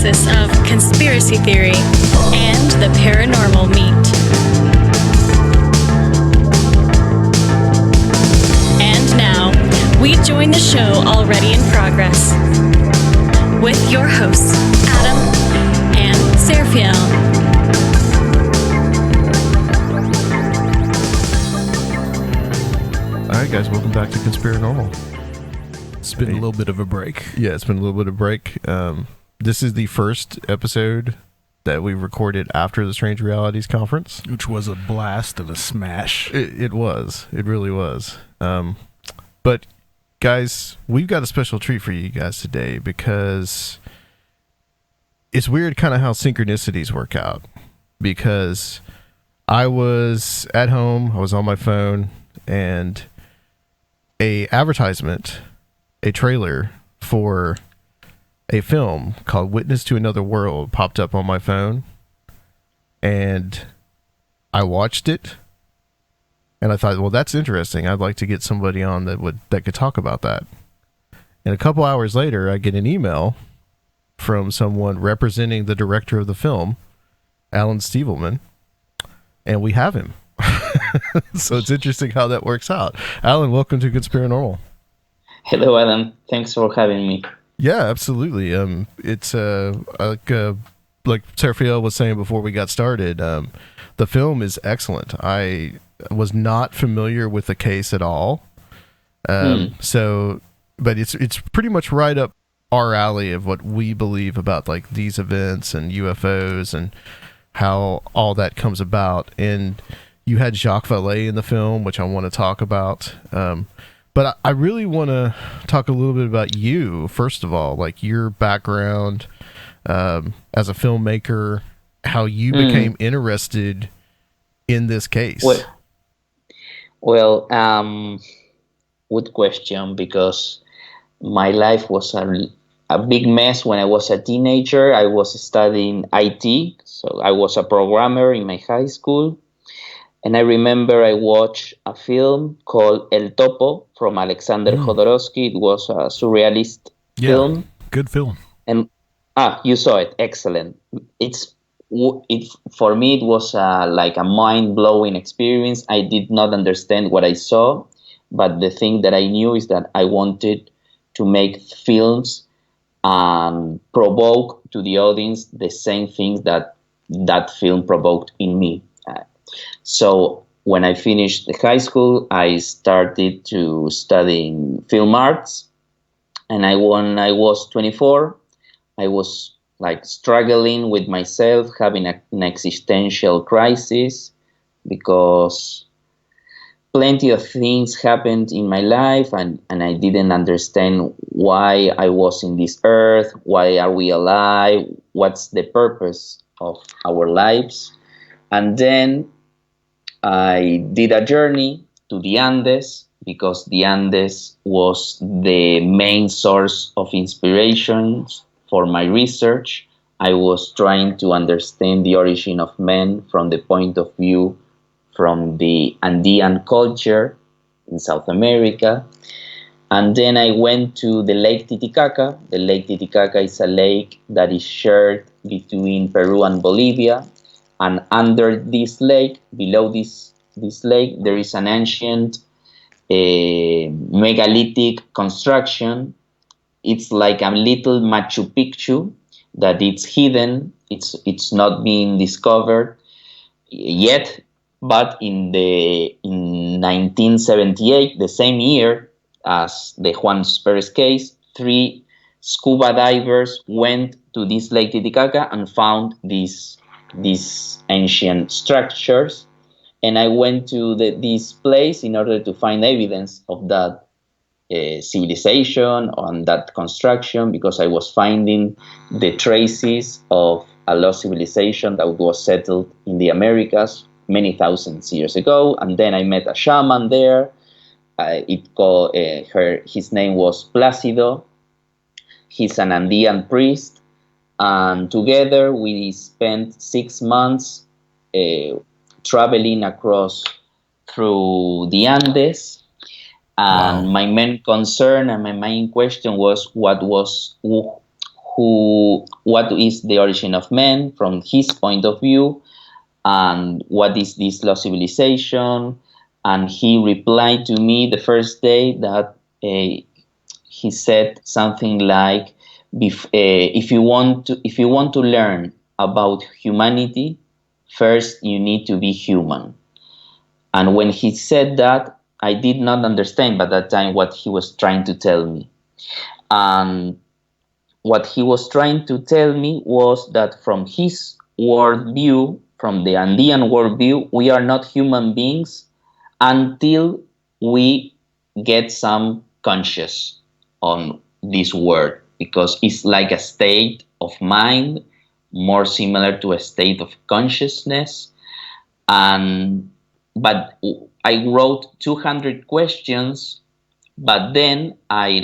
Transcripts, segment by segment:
nexus of conspiracy theory and the paranormal meet. And now, we join the show already in progress with your hosts, Adam and Serfiel. All right, guys, welcome back to Conspirinormal. It's been a little bit of a break. Yeah, it's been a little bit of break. This is the first episode that we recorded after the Strange Realities Conference. Which was a blast and a smash. It was. It really was. But, guys, we've got a special treat for you guys today because it's weird kind of how synchronicities work out. Because I was at home, I was on my phone, and a trailer for a film called Witness to Another World popped up on my phone, and I watched it, and I thought, well, that's interesting. I'd like to get somebody on that could talk about that. And a couple hours later, I get an email from someone representing the director of the film, Alan Stivelman, and we have him. So it's interesting how that works out. Alan, welcome to Conspirinormal. Hello, Adam. Thanks for having me. Yeah, absolutely. It's like Serfiel was saying before we got started. The film is excellent. I was not familiar with the case at all. So, but it's pretty much right up our alley of what we believe about like these events and UFOs and how all that comes about. And you had Jacques Vallée in the film, which I want to talk about. But I really want to talk a little bit about you, first of all, like your background as a filmmaker, how you became interested in this case. Well, good question, because my life was a big mess when I was a teenager. I was studying IT, so I was a programmer in my high school. And I remember I watched a film called El Topo from Alexander Jodorowsky. It was a surrealist film. Good film. And you saw it. Excellent. For me, it was like a mind-blowing experience. I did not understand what I saw, but the thing that I knew is that I wanted to make films and provoke to the audience the same things that film provoked in me. So when I finished high school, I started to study film arts. And when I was 24, I was like struggling with myself, having an existential crisis, because plenty of things happened in my life, and I didn't understand why I was in this earth, why are we alive, what's the purpose of our lives. And then I did a journey to the Andes, because the Andes was the main source of inspiration for my research. I was trying to understand the origin of man from the point of view from the Andean culture in South America. And then I went to the Lake Titicaca. The Lake Titicaca is a lake that is shared between Peru and Bolivia. And under this lake, below this lake, there is an ancient megalithic construction. It's like a little Machu Picchu that it's hidden. It's not being discovered yet. But in 1978, the same year as the Juan Perez case, 3 scuba divers went to this Lake Titicaca and found these ancient structures. And I went to this place in order to find evidence of that civilization, on that construction, because I was finding the traces of a lost civilization that was settled in the Americas many thousands years ago. And then I met a shaman there. His name was Plácido. He's an Andean priest. And together we spent 6 months traveling through the Andes. And my main concern and my main question was what is the origin of man from his point of view, and what is this lost civilization. And he replied to me the first day that he said something like, if you want to learn about humanity, first you need to be human. And when he said that, I did not understand by that time what he was trying to tell me. And what he was trying to tell me was that from his worldview, from the Andean worldview, we are not human beings until we get some conscious on this world, because it's like a state of mind, more similar to a state of consciousness. But I wrote 200 questions, but then I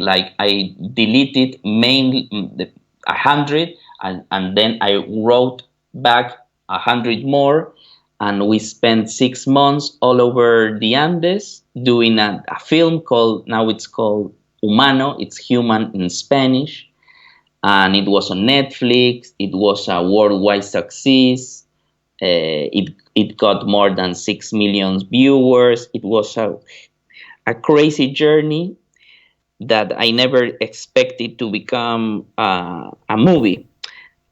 deleted mainly 100, and then I wrote back 100 more, and we spent 6 months all over the Andes doing a film called Humano. It's human in Spanish, and it was on Netflix. It was a worldwide success. It got more than 6 million viewers. It was a crazy journey that I never expected to become a movie.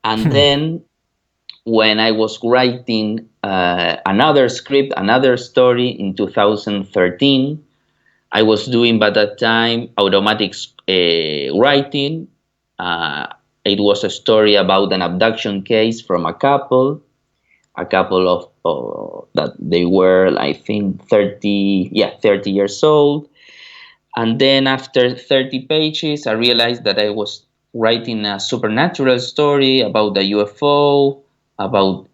And then when I was writing another script, another story in 2013, I was doing by that time automatic writing. It was a story about an abduction case from a couple of that they were, I think, 30 years old. And then after 30 pages, I realized that I was writing a supernatural story about the UFO, about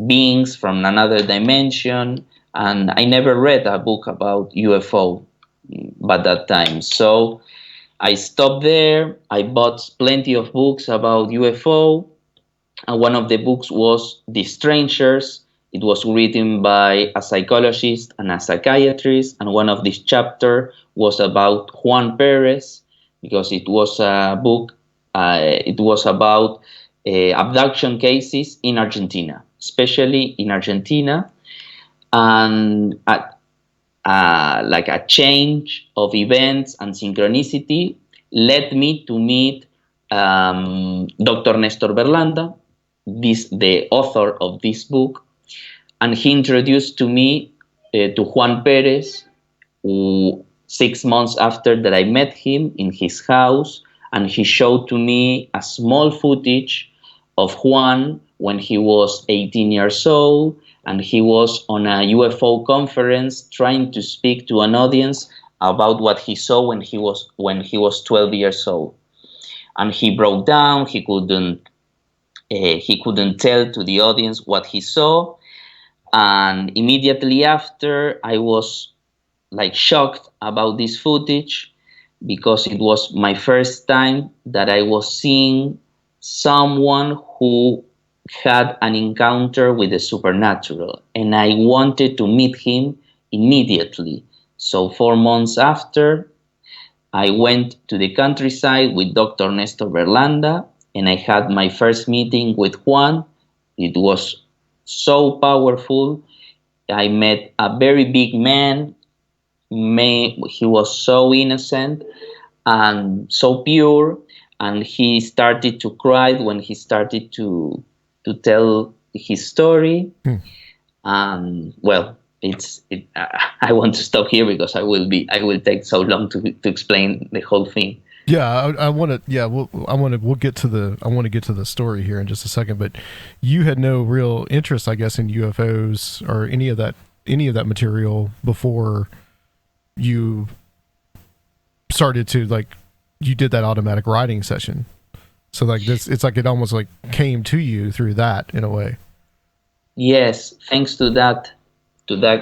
beings from another dimension. And I never read a book about UFO by that time. So I stopped there. I bought plenty of books about UFO. And one of the books was The Strangers. It was written by a psychologist and a psychiatrist. And one of these chapters was about Juan Perez, because it was a book, it was about abduction cases in Argentina, especially in Argentina. And like a change of events and synchronicity led me to meet Dr. Nestor Berlanda, the author of this book, and he introduced to me to Juan Perez 6 months after that I met him in his house, and he showed to me a small footage of Juan when he was 18 years old, and he was on a UFO conference trying to speak to an audience about what he saw when he was 12 years old. And he broke down. He couldn't tell to the audience what he saw. And immediately after, I was like shocked about this footage, because it was my first time that I was seeing someone who had an encounter with the supernatural, and I wanted to meet him immediately. So 4 months after, I went to the countryside with Dr. Nestor Berlanda, and I had my first meeting with Juan. It was so powerful. I met a very big man. He was so innocent and so pure, and he started to cry when he started to tell his story. Well, I want to stop here because I will take so long to explain the whole thing. Yeah, I want to. Yeah, I want to get to the story here in just a second. But you had no real interest, I guess, in UFOs or any of that material before you started to, like, you did that automatic writing session. So like this, it's like it almost like came to you through that in a way. Yes, thanks to that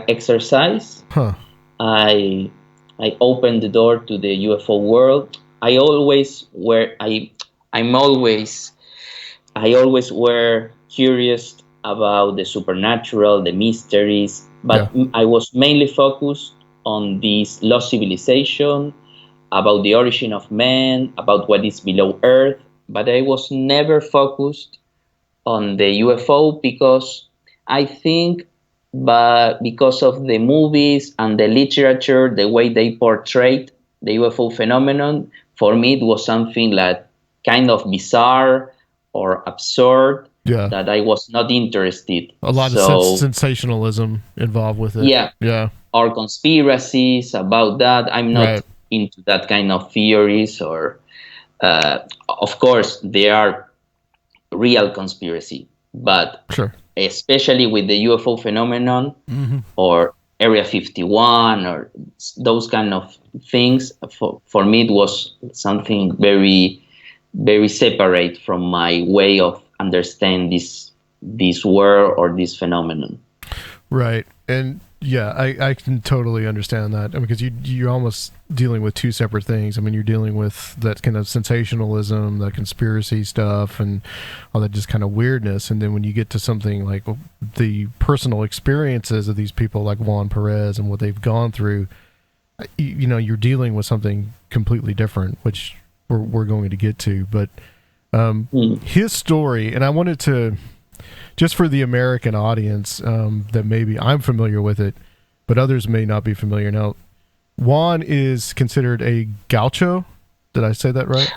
exercise, I opened the door to the UFO world. I always were curious about the supernatural, the mysteries, but I was mainly focused on this lost civilization, about the origin of man, about what is below Earth. but I was never focused on the UFO because I think, but because of the movies and the literature, the way they portrayed the UFO phenomenon, for me it was something like kind of bizarre or absurd Yeah. that I was not interested. A lot of sensationalism involved with it. Yeah, Yeah. or conspiracies about that. I'm not Right. into that kind of theories. Or, of course, there are real conspiracy, but Sure. especially with the UFO phenomenon or Area 51 or those kind of things, for me it was something very, very separate from my way of understanding this world or this phenomenon. Right. And yeah, I can totally understand that. I mean, because you're almost dealing with two separate things. I mean, you're dealing with that kind of sensationalism, the conspiracy stuff, and all that just kind of weirdness. And then when you get to something like the personal experiences of these people like Juan Perez and what they've gone through, you know, you're dealing with something completely different, which we're going to get to. But his story, and I wanted to, just for the American audience, that maybe I'm familiar with it, but others may not be familiar. Now, Juan is considered a gaucho. Did I say that right?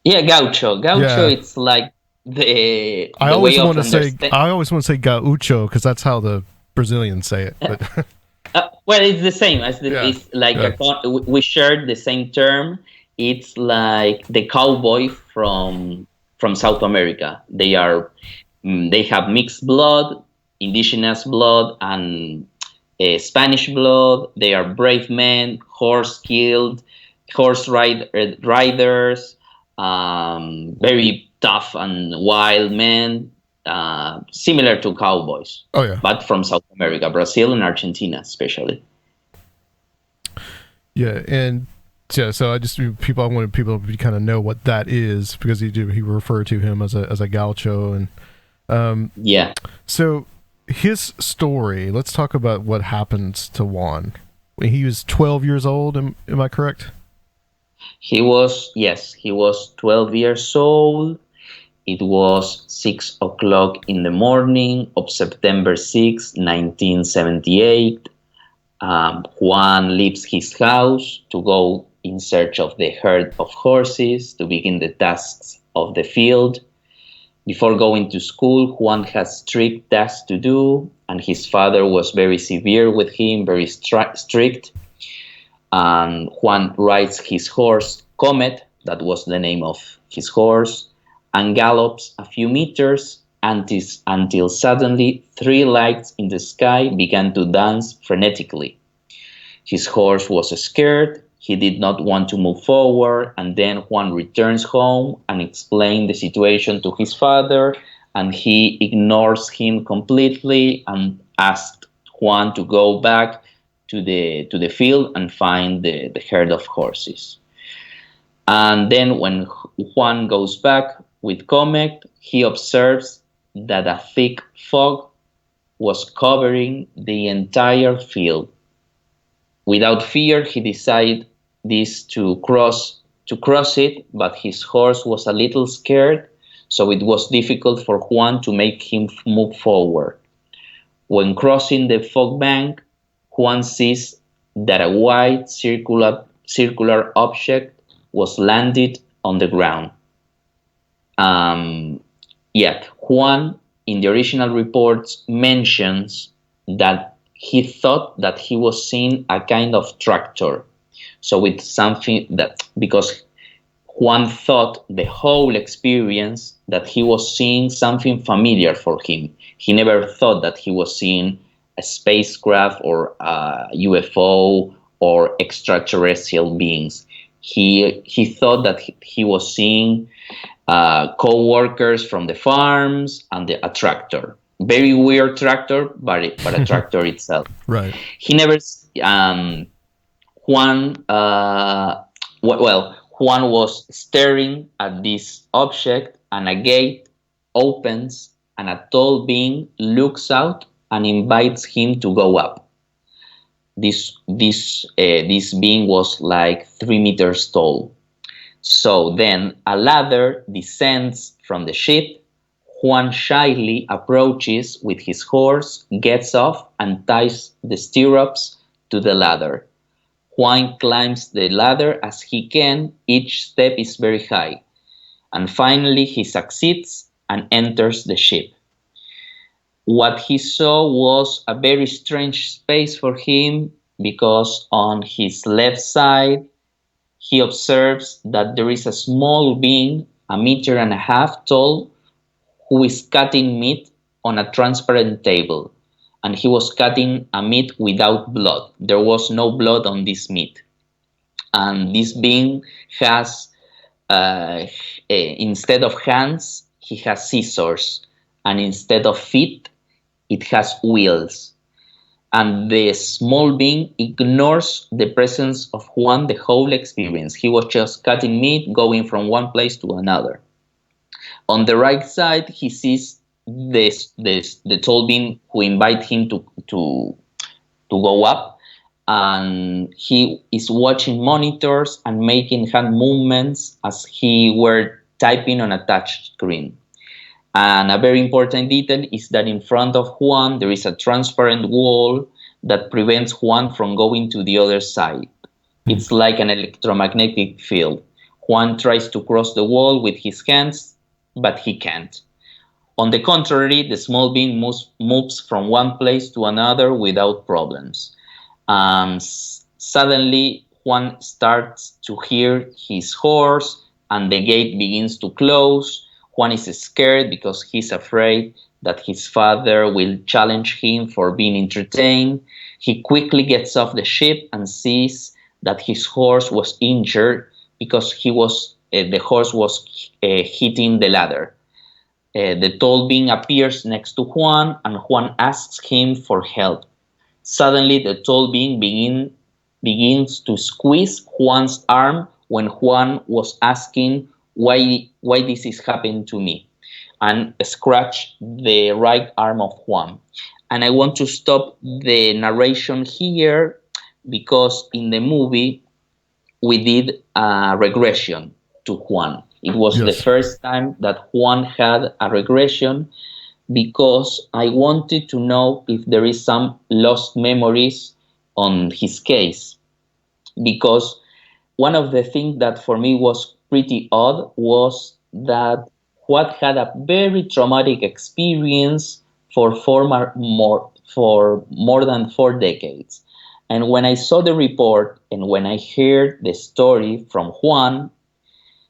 Yeah, gaucho. Gaucho, Yeah. it's like the I always way of want to say understand. I always want to say gaucho because that's how the Brazilians say it. But Well, it's the same as Yeah, it's like yeah. we shared the same term. It's like the cowboy from South America. They have mixed blood, indigenous blood, and Spanish blood. They are brave men, riders, very tough and wild men, similar to cowboys, oh yeah, but from South America, Brazil and Argentina, especially. yeah, and yeah. So I wanted people to kind of know what that is because he referred to him as a gaucho and. Yeah. So his story, let's talk about what happens to Juan. When he was 12 years old, am I correct? He was 12 years old. It was 6 o'clock in the morning of September 6, 1978. Juan leaves his house to go in search of the herd of horses to begin the tasks of the field. Before going to school, Juan has strict tasks to do, and his father was very severe with him, very strict. And Juan rides his horse, Comet, that was the name of his horse, and gallops a few meters until suddenly 3 lights in the sky began to dance frenetically. His horse was scared. He did not want to move forward, and then Juan returns home and explains the situation to his father, and he ignores him completely and asked Juan to go back to the field and find the herd of horses. And then when Juan goes back with Comet, he observes that a thick fog was covering the entire field. Without fear, he decided to cross it, but his horse was a little scared, so it was difficult for Juan to make him move forward. When crossing the fog bank, Juan sees that a white circular object was landed on the ground. Yet Juan, in the original reports, mentions that he thought that he was seeing a kind of tractor. So it's something that, because Juan thought the whole experience that he was seeing something familiar for him. He never thought that he was seeing a spacecraft or a UFO or extraterrestrial beings. He thought that he was seeing co-workers from the farms and a tractor. Very weird tractor, but a tractor itself. Right. He never. Juan. Juan was staring at this object, and a gate opens, and a tall being looks out and invites him to go up. This being was like 3 meters tall. So then a ladder descends from the ship. Juan shyly approaches with his horse, gets off, and ties the stirrups to the ladder. Juan climbs the ladder as he can. Each step is very high. And finally he succeeds and enters the ship. What he saw was a very strange space for him, because on his left side he observes that there is a small being, a meter and a half tall, who is cutting meat on a transparent table. And he was cutting a meat without blood. There was no blood on this meat. And this being has, instead of hands, he has scissors. And instead of feet, it has wheels. And the small being ignores the presence of Juan the whole experience. He was just cutting meat, going from one place to another. On the right side, he sees the tall being who invite him to go up, and he is watching monitors and making hand movements as he were typing on a touch screen. And a very important detail is that in front of Juan there is a transparent wall that prevents Juan from going to the other side. It's like an electromagnetic field. Juan tries to cross the wall with his hands, but he can't. On the contrary, the small being moves from one place to another without problems. Suddenly, Juan starts to hear his horse, and the gate begins to close. Juan is scared because he's afraid that his father will challenge him for being entertained. He quickly gets off the ship and sees that his horse was injured because the horse was hitting the ladder. The tall being appears next to Juan, and Juan asks him for help. Suddenly, the tall being begins to squeeze Juan's arm when Juan was asking why this is happening to me, and scratch the right arm of Juan. And I want to stop the narration here because in the movie we did a regression to Juan. It was the first time that Juan had a regression, because I wanted to know if there is some lost memories on his case. Because one of the things that for me was pretty odd was that Juan had a very traumatic experience for more than 4 decades. And when I saw the report and when I heard the story from Juan,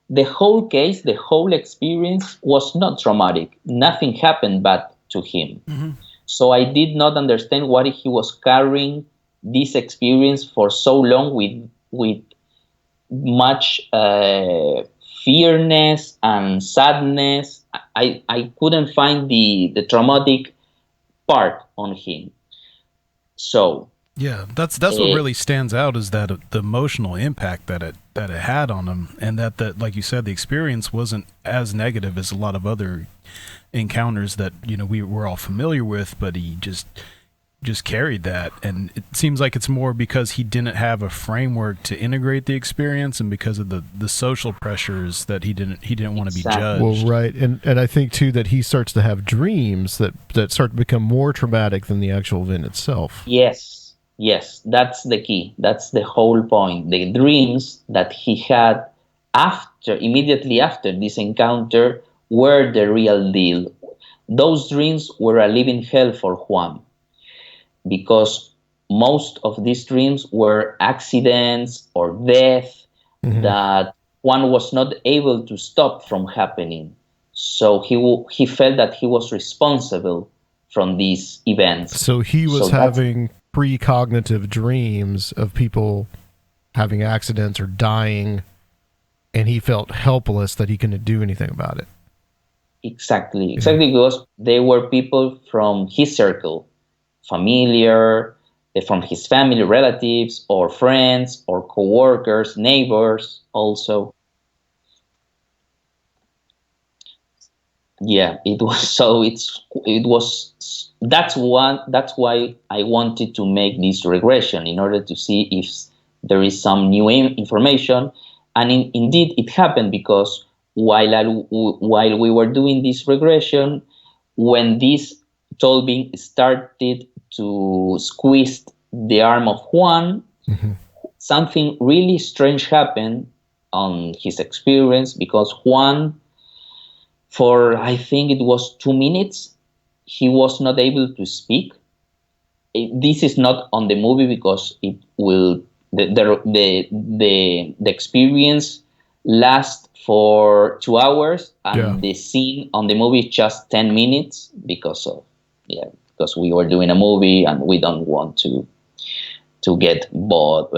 the whole case, the whole experience was not traumatic. Nothing happened bad to him. Mm-hmm. So I did not understand why he was carrying this experience for so long with much fearness and sadness. I couldn't find the traumatic part on him. So yeah, that's what really stands out, is that the emotional impact that it had on him, and that like you said, the experience wasn't as negative as a lot of other encounters that we're all familiar with, but he just carried that. And it seems like it's more because he didn't have a framework to integrate the experience, and because of the social pressures that he didn't want to be judged. Well, right. And I think too that he starts to have dreams that start to become more traumatic than the actual event itself. Yes, that's the key. That's the whole point. The dreams that he had immediately after this encounter were the real deal. Those dreams were a living hell for Juan, because most of these dreams were accidents or death that Juan was not able to stop from happening. So he felt that he was responsible from these events. So he was having precognitive dreams of people having accidents or dying, and he felt helpless that he couldn't do anything about it. Exactly, because they were people from his circle, from his family, relatives, or friends, or co-workers, neighbors also. Yeah, it was. So that's why I wanted to make this regression, in order to see if there is some new information. indeed it happened, because while we were doing this regression, when this Tolbin started to squeeze the arm of Juan, something really strange happened on his experience, because Juan, for I think it was 2 minutes, he was not able to speak. This is not on the movie because it will the experience lasts for 2 hours, and the scene on the movie is just 10 minutes because we were doing a movie and we don't want to get bored,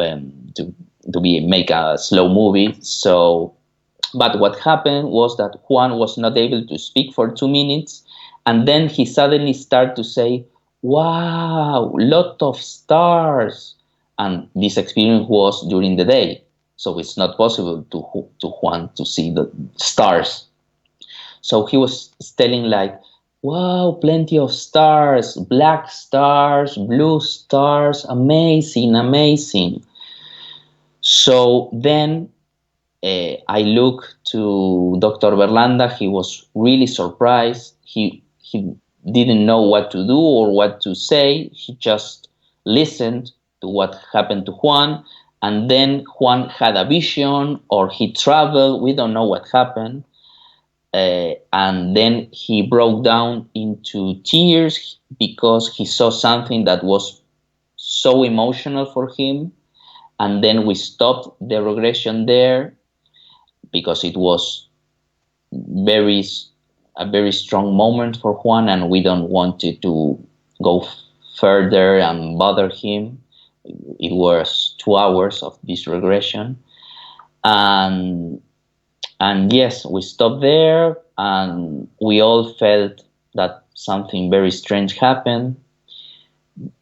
to make a slow movie. So, but what happened was that Juan was not able to speak for 2 minutes, and then he suddenly started to say, "Wow, lot of stars!" And this experience was during the day, so it's not possible to Juan to see the stars. So he was telling like, "Wow, plenty of stars, black stars, blue stars, amazing, amazing." So then I looked to Dr. Berlanda. He was really surprised. He didn't know what to do or what to say. He just listened to what happened to Juan, and then Juan had a vision, or he traveled. We don't know what happened. And then he broke down into tears because he saw something that was so emotional for him. And then we stopped the regression there because it was a very strong moment for Juan, and we don't want it to go further and bother him. It was 2 hours of this regression. And yes, we stopped there, and we all felt that something very strange happened.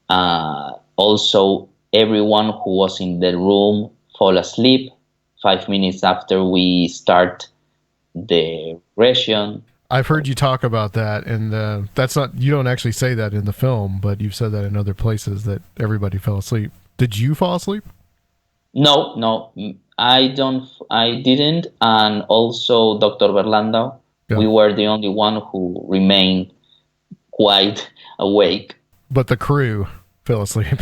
Also, everyone who was in the room fall asleep 5 minutes after we start the regression. I've heard you talk about that, and that's not, you don't actually say that in the film, but you've said that in other places that everybody fell asleep. Did you fall asleep? No, I didn't. And also Dr. Berlanda, we were the only one who remained quite awake. But the crew fell asleep.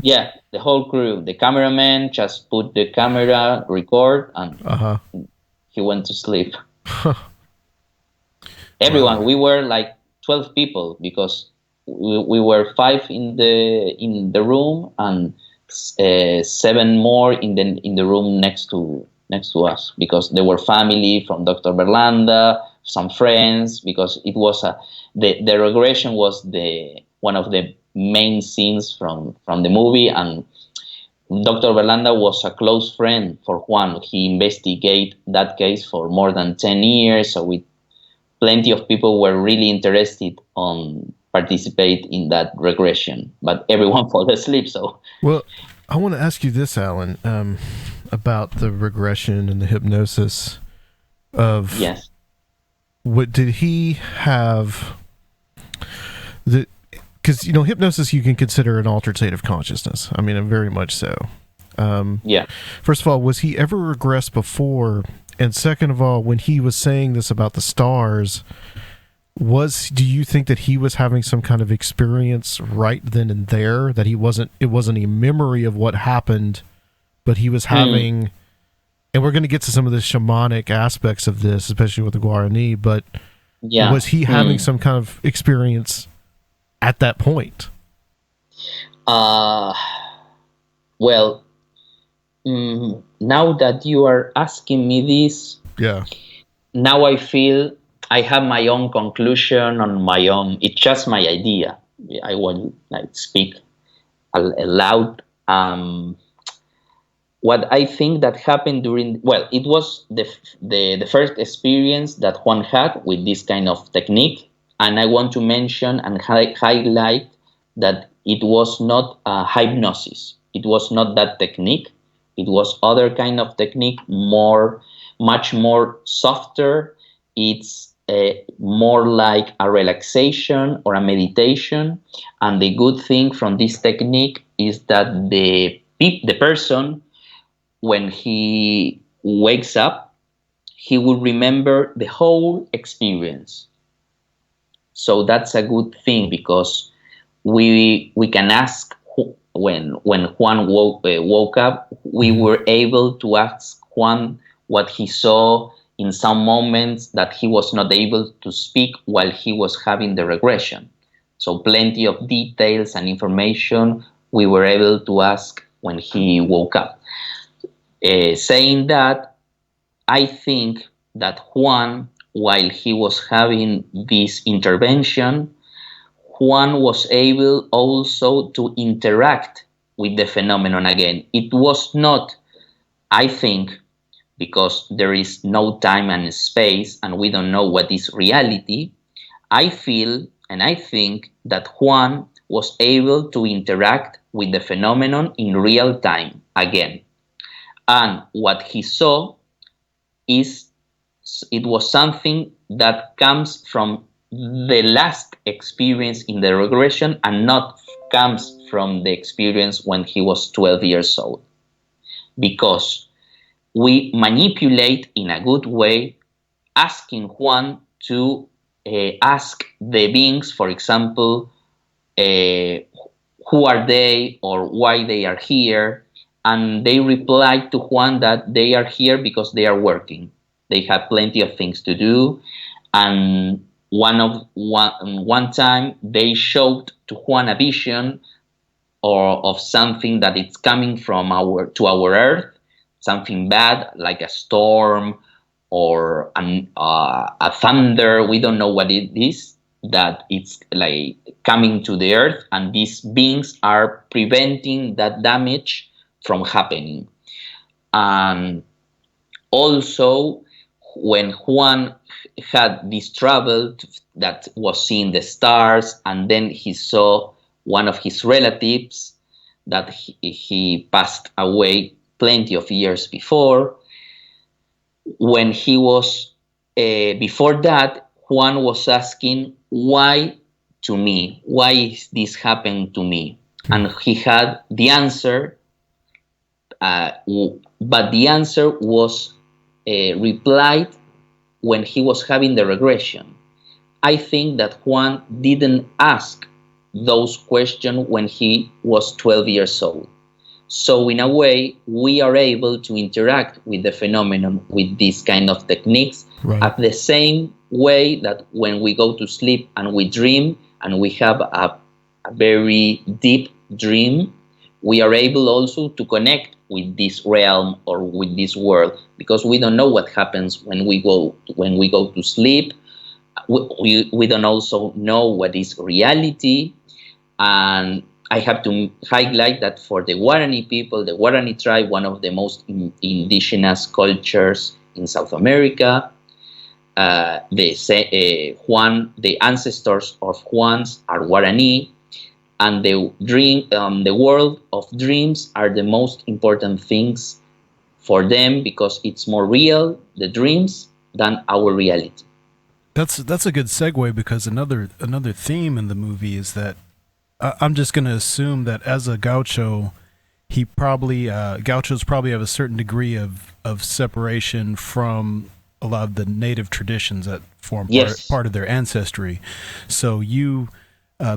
Yeah, the whole crew. The cameraman just put the camera, record, and he went to sleep. Everyone, we were like 12 people, because we were 5 in the room, and 7 more in the room next to us, because they were family from Dr. Berlanda, some friends, because it was the regression was one of the main scenes from the movie, and Dr. Berlanda was a close friend for Juan. He investigated that case for more than 10 years, so plenty of people were really interested on participate in that regression, but everyone fell asleep. So, well, I want to ask you this, Alan, about the regression and the hypnosis of. Yes. What did he have? Because hypnosis you can consider an altered state of consciousness. I mean, very much so. Yeah. First of all, was he ever regressed before? And second of all, when he was saying this about the stars, do you think that he was having some kind of experience right then and there, that it wasn't a memory of what happened, but he was having, and we're going to get to some of the shamanic aspects of this, especially with the Guarani, but was he having some kind of experience at that point? Well, now that you are asking me this, now I feel I have my own conclusion on my own. It's just my idea. I won't speak aloud. What I think that happened it was the first experience that Juan had with this kind of technique, and I want to mention and highlight that it was not hypnosis. It was not that technique. It was other kind of technique, much more softer. It's more like a relaxation or a meditation. And the good thing from this technique is that the person, when he wakes up, he will remember the whole experience. So that's a good thing, because we can ask, when Juan woke up, we were able to ask Juan what he saw in some moments that he was not able to speak while he was having the regression. So plenty of details and information we were able to ask when he woke up. Saying that, I think that Juan, while he was having this intervention, Juan was able also to interact with the phenomenon again. It was not, I think, because there is no time and space and we don't know what is reality. I feel and I think that Juan was able to interact with the phenomenon in real time again. And what he saw is, it was something that comes from the last experience in the regression and not comes from the experience when he was 12 years old. Because we manipulate in a good way, asking Juan to ask the beings, for example, who are they or why they are here. And they replied to Juan that they are here because they are working. They have plenty of things to do. And one time they showed to Juan a vision of something that is coming from to our Earth, something bad like a storm or a thunder. We don't know what it is, that it's like coming to the Earth, and these beings are preventing that damage from happening. And also, when Juan had this trouble that was seeing the stars, and then he saw one of his relatives that he passed away plenty of years before. When he was before that, Juan was asking, why to me? Why is this happening to me? And he had the answer, but the answer was replied when he was having the regression. I think that Juan didn't ask those questions when he was 12 years old. So in a way, we are able to interact with the phenomenon with these kind of techniques, right, at the same way that when we go to sleep and we dream and we have a very deep dream, we are able also to connect with this realm or with this world, because we don't know what happens when we go to sleep. We don't also know what is reality. And I have to highlight that for the Guarani people, the Guarani tribe, one of the most indigenous cultures in South America, the ancestors of Juans are Guarani, and the world of dreams are the most important things for them, because it's more real, the dreams, than our reality. That's a good segue, because another theme in the movie is that I'm just going to assume that as a gauchos probably have a certain degree of separation from a lot of the native traditions that form part of their ancestry. So you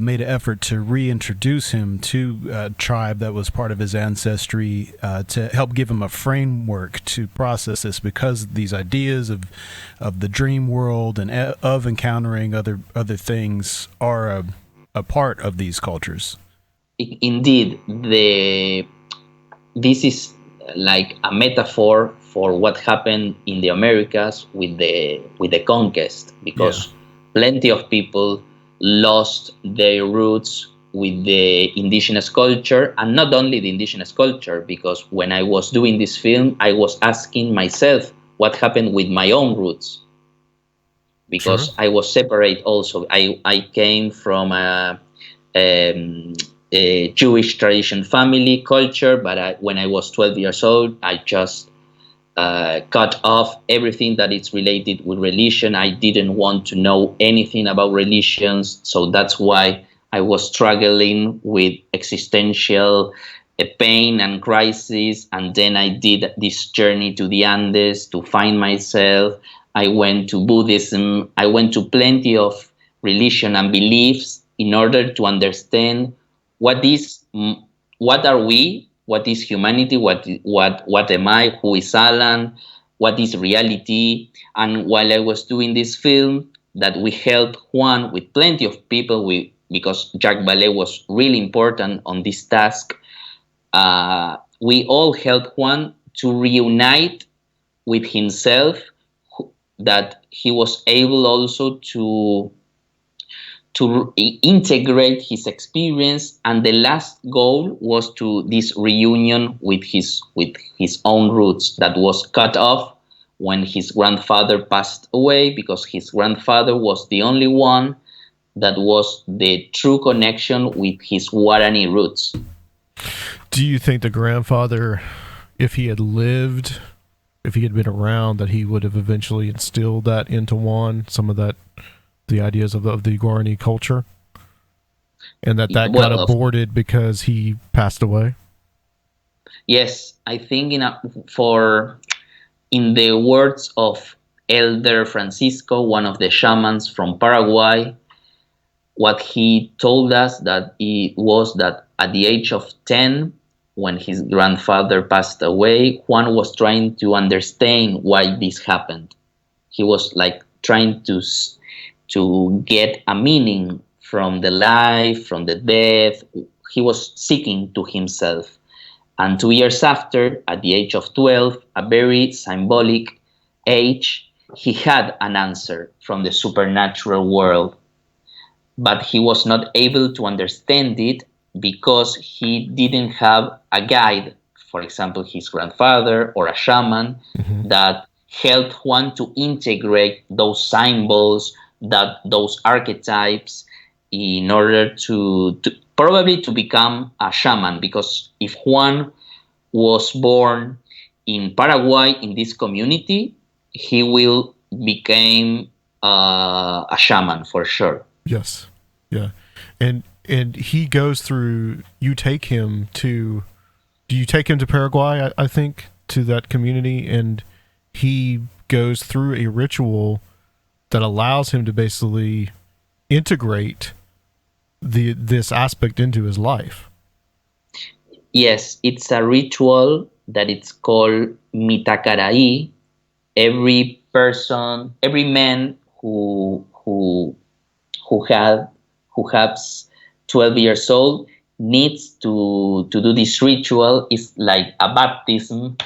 made an effort to reintroduce him to a tribe that was part of his ancestry, to help give him a framework to process this, because these ideas of the dream world and of encountering other things are a part of these cultures. Indeed, this is like a metaphor for what happened in the Americas with the conquest, because plenty of people lost their roots with the indigenous culture, and not only the indigenous culture, because when I was doing this film, I was asking myself what happened with my own roots, because I was separate also. I came from a Jewish tradition family culture, but when I was 12 years old, I just cut off everything that is related with religion. I didn't want to know anything about religions, so that's why I was struggling with existential a pain and crisis, and then I did this journey to the Andes to find myself. I went to Buddhism. I went to plenty of religion and beliefs in order to understand what are we, what is humanity, what am I, who is Alan, what is reality. And while I was doing this film, that we helped Juan with plenty of people, because Jacques Vallée was really important on this task. We all helped Juan to reunite with himself, that he was able also to integrate his experience, and the last goal was to this reunion with his own roots that was cut off when his grandfather passed away, because his grandfather was the only one that was the true connection with his Guarani roots. Do you think the grandfather, if he had lived, if he had been around, that he would have eventually instilled that into Juan, some of that, the ideas of the Guarani culture, and that got aborted because he passed away? Yes, I think in the words of Elder Francisco, one of the shamans from Paraguay, what he told us that it was that at the age of 10, when his grandfather passed away, Juan was trying to understand why this happened. He was like trying to get a meaning from the life, from the death. He was seeking to himself. And 2 years after, at the age of 12, a very symbolic age, he had an answer from the supernatural world. But he was not able to understand it because he didn't have a guide, for example, his grandfather or a shaman, that helped Juan to integrate those symbols, those archetypes, in order to probably to become a shaman. Because if Juan was born in Paraguay, in this community, he will become a shaman for sure. Yes. Yeah. And he goes through, do you take him to Paraguay, I think, to that community, and he goes through a ritual that allows him to basically integrate this aspect into his life. Yes, it's a ritual that it's called Mitacaraí. Every man who has 12 years old needs to do this ritual. It's like a baptism,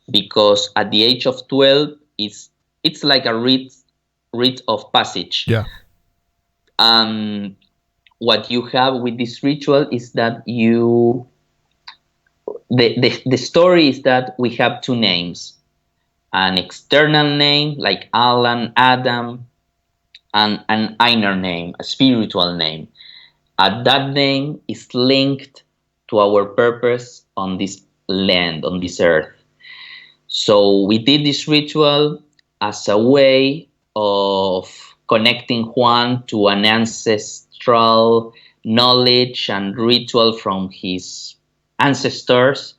because at the age of 12, it's like a rite of passage. Yeah. What you have with this ritual is that the story is that we have two names: an external name like Alan, Adam, and an inner name, a spiritual name. That name is linked to our purpose on this land, on this earth. So we did this ritual as a way of connecting Juan to an ancestral knowledge and ritual from his ancestors.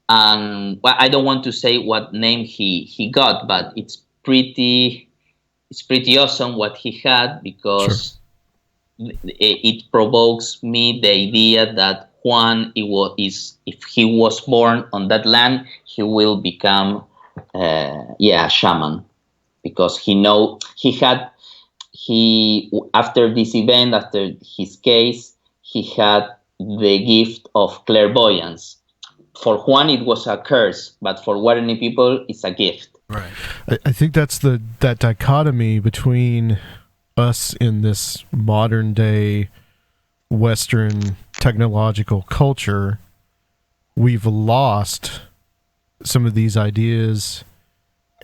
And well, I don't want to say what name he got, but it's pretty awesome what he had, because it provokes me the idea that Juan, if he was born on that land, he will become a shaman, because after this event, after his case, he had the gift of clairvoyance. For Juan, it was a curse, but for Guarani people, it's a gift. Right. I think that's that dichotomy between us in this modern day Western technological culture. We've lost some of these ideas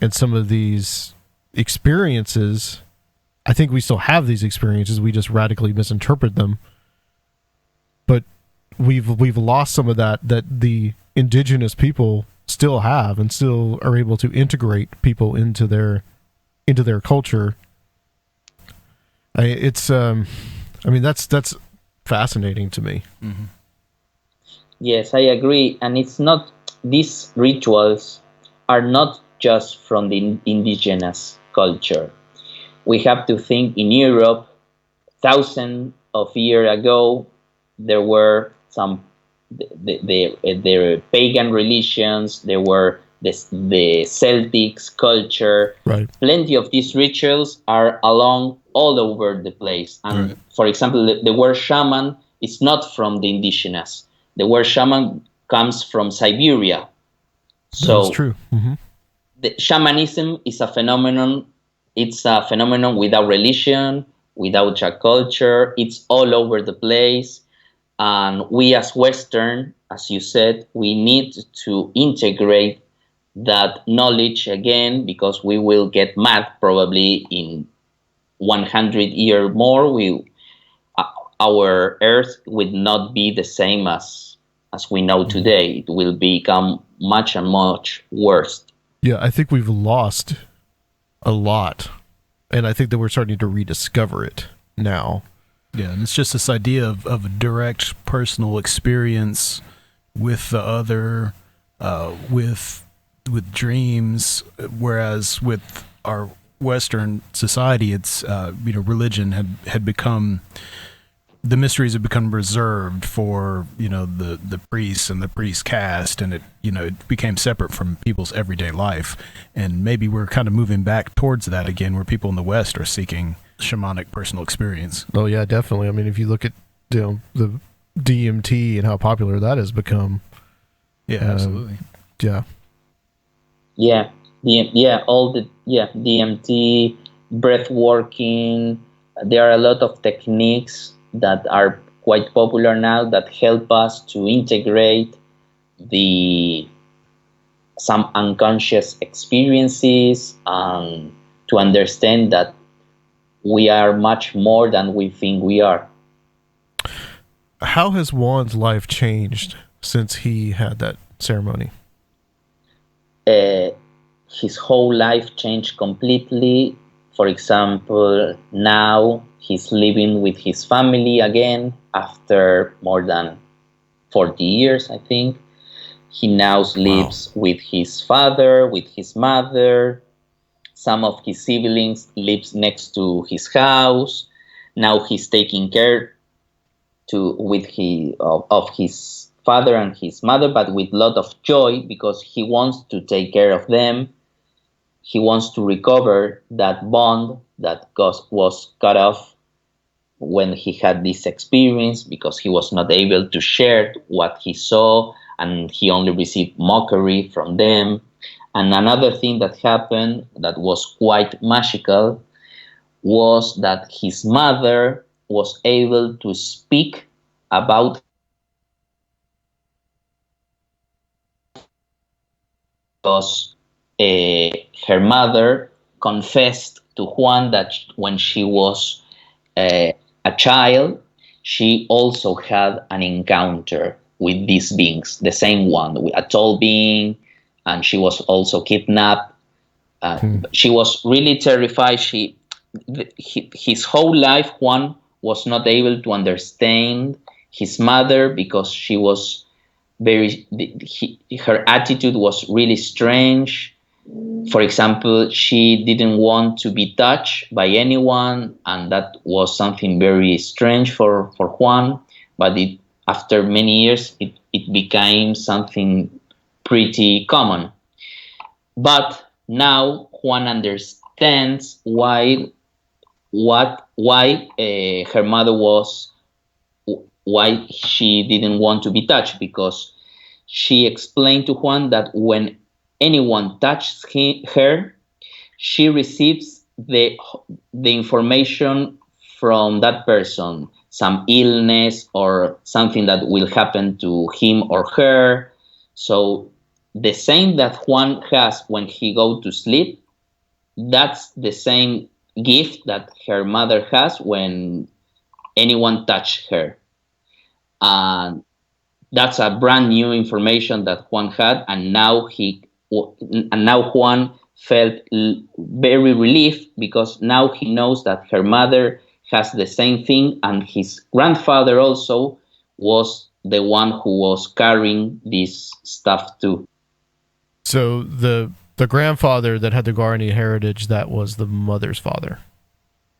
and some of these experiences. I think we still have these experiences. We just radically misinterpret them. But we've lost some of that the indigenous people still have, and still are able to integrate people into their culture. That's fascinating to me. Mm-hmm. Yes, I agree. And it's not, these rituals are not just from the indigenous culture. We have to think in Europe, thousands of years ago, there were some the pagan religions, there were the Celtics culture. Right. Plenty of these rituals are along all over the place. And Right. for example, the word shaman is not from the indigenous. The word shaman comes from Siberia. That is So true. Hmm. the shamanism is a phenomenon. It's a phenomenon without religion, without a culture. It's all over the place. And we as Western, as you said, we need to integrate that knowledge again, because we will get mad probably in 100 years more. Uh, our earth will not be the same as we know today. It will become much and much worse. Yeah, I think we've lost a lot, and I think that we're starting to rediscover it now. Yeah, and it's just this idea of a direct personal experience with the other, with dreams, whereas with our Western society, it's religion had become, the mysteries have become reserved for the priests and the priest caste, and it became separate from people's everyday life. And maybe we're kind of moving back towards that again, where people in the West are seeking shamanic personal experience. Oh yeah, definitely. I mean, if you look at the DMT and how popular that has become. Yeah, absolutely. Yeah. Yeah, DMT, breath working. There are a lot of techniques that are quite popular now that help us to integrate the some unconscious experiences and to understand that we are much more than we think we are. How has Juan's life changed since he had that ceremony? Uh, his whole life changed completely. For example, now he's living with his family again after more than 40 years, I think. He now lives with his father, with his mother. Some of his siblings lives next to his house. Now he's taking care of his father and his mother, but with a lot of joy because he wants to take care of them. He wants to recover that bond that was cut off when he had this experience, because he was not able to share what he saw and he only received mockery from them. And another thing that happened that was quite magical was that his mother was able to speak about because her mother confessed to Juan that when she was uh, a child, she also had an encounter with these beings, the same one, with a tall being, and she was also kidnapped. She was really terrified. His whole life, Juan was not able to understand his mother because she was her attitude was really strange. For example, she didn't want to be touched by anyone, and that was something very strange for Juan. But after many years, it became something pretty common. But now Juan understands why her mother was why she didn't want to be touched, because she explained to Juan that when anyone touches her, she receives the information from that person, some illness or something that will happen to him or her. So the same that Juan has when he go to sleep, that's the same gift that her mother has when anyone touch her. And that's a brand new information that Juan had, and now Juan felt very relieved because now he knows that her mother has the same thing, and his grandfather also was the one who was carrying this stuff too. So the grandfather that had the Guarani heritage, that was the mother's father.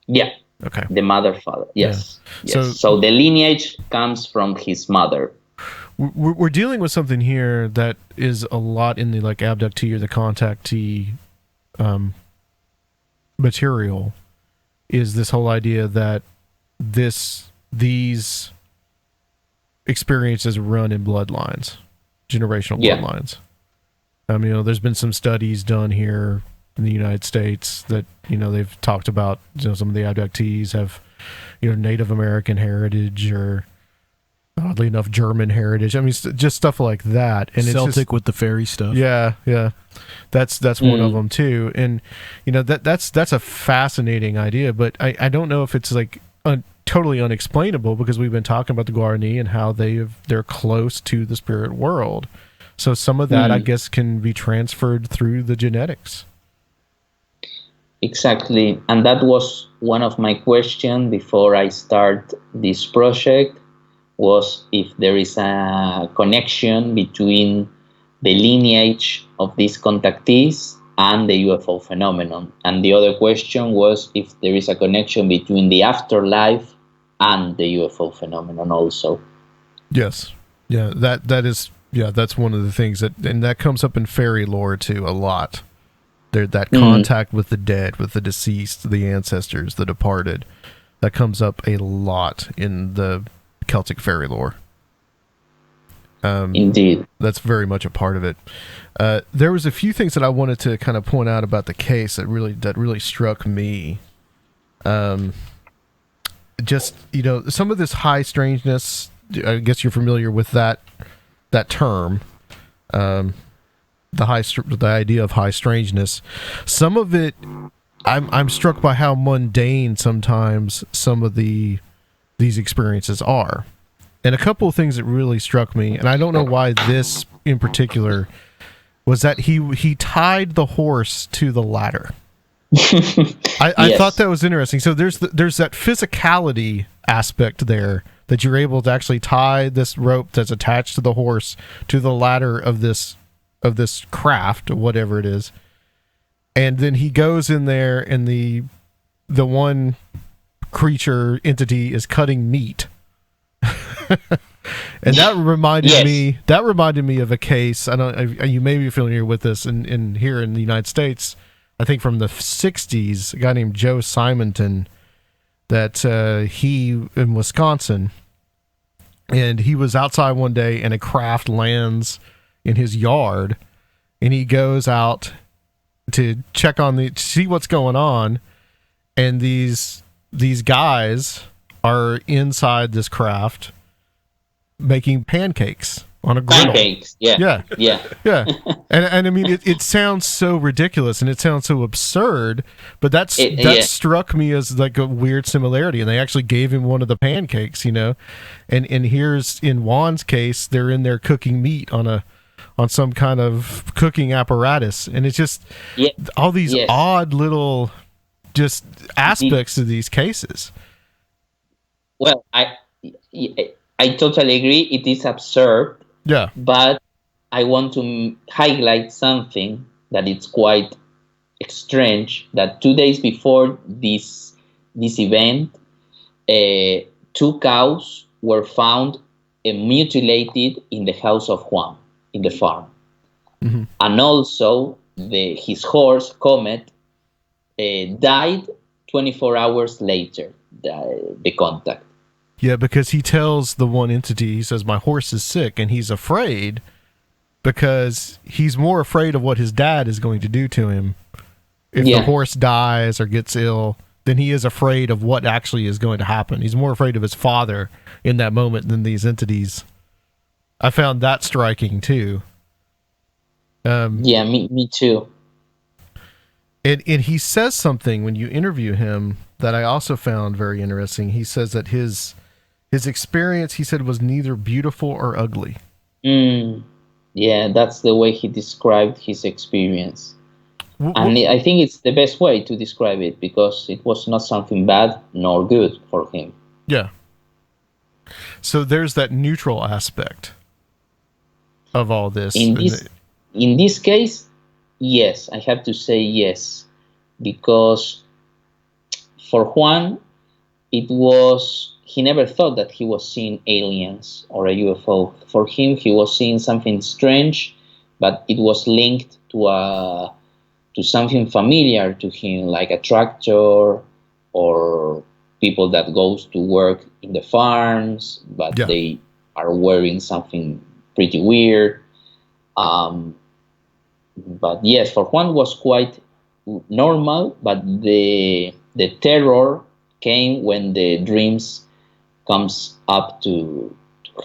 Yeah. Okay. The mother father. Yes. Yeah. Yes. So the lineage comes from his mother. We're dealing with something here that is a lot in the like abductee or the contactee material, is this whole idea that these experiences run in bloodlines, generational bloodlines. There's been some studies done here in the United States that, they've talked about, some of the abductees have, Native American heritage or, oddly enough, German heritage. Just stuff like that. And Celtic it's just, with the fairy stuff. Yeah. That's one of them too. And, that's a fascinating idea, but I don't know if it's like totally unexplainable, because we've been talking about the Guarani and how they're close to the spirit world. So some of that, I guess, can be transferred through the genetics. Exactly. And that was one of my questions before I start this project, was if there is a connection between the lineage of these contactees and the UFO phenomenon. And the other question was if there is a connection between the afterlife and the UFO phenomenon also. Yes. Yeah, that is... Yeah, that's one of the things and that comes up in fairy lore too a lot. That contact with the dead, with the deceased, the ancestors, the departed, that comes up a lot in the Celtic fairy lore. Indeed, that's very much a part of it. There was a few things that I wanted to kind of point out about the case that really struck me. Just some of this high strangeness. I guess you're familiar with that term, the idea of high strangeness. Some of it, I'm struck by how mundane sometimes some of these experiences are, and a couple of things that really struck me, and I don't know why this in particular, was that he tied the horse to the ladder. I thought that was interesting. So there's that physicality aspect there, that you're able to actually tie this rope that's attached to the horse to the ladder of this craft or whatever it is. And then he goes in there and the one creature entity is cutting meat. And that reminded me of a case. You may be familiar with this in here in the United States, I think from the 60s, a guy named Joe Simonton, that he in Wisconsin, and he was outside one day and a craft lands in his yard, and he goes out to check on see what's going on, and these guys are inside this craft making pancakes on a griddle. Pancakes, yeah. And I mean, it sounds so ridiculous and it sounds so absurd, but that struck me as like a weird similarity. And they actually gave him one of the pancakes, and here's in Juan's case, they're in there cooking meat on some kind of cooking apparatus, and it's just all these odd little just aspects of these cases. Well, I totally agree. It is absurd. Yeah. But I want to highlight something that it's quite strange, that 2 days before this event, 2 cows were found mutilated in the house of Juan, in the farm. Mm-hmm. And also his horse, Comet, died 24 hours later, the contact. Yeah, because he tells the one entity, he says, my horse is sick, and he's afraid because he's more afraid of what his dad is going to do to him if the horse dies or gets ill than he is afraid of what actually is going to happen. He's more afraid of his father in that moment than these entities. I found that striking, too. Me too. And he says something when you interview him that I also found very interesting. He says that his experience, he said, was neither beautiful or ugly. Yeah, that's the way he described his experience. And I think it's the best way to describe it, because it was not something bad nor good for him. Yeah. So there's that neutral aspect of all this. In this case, yes, I have to say yes, because for Juan, he never thought that he was seeing aliens or a UFO. For him, he was seeing something strange, but it was linked to something familiar to him, like a tractor or people that goes to work in the farms, but they are wearing something pretty weird. But yes, for Juan was quite normal, but the terror came when the dreams comes up to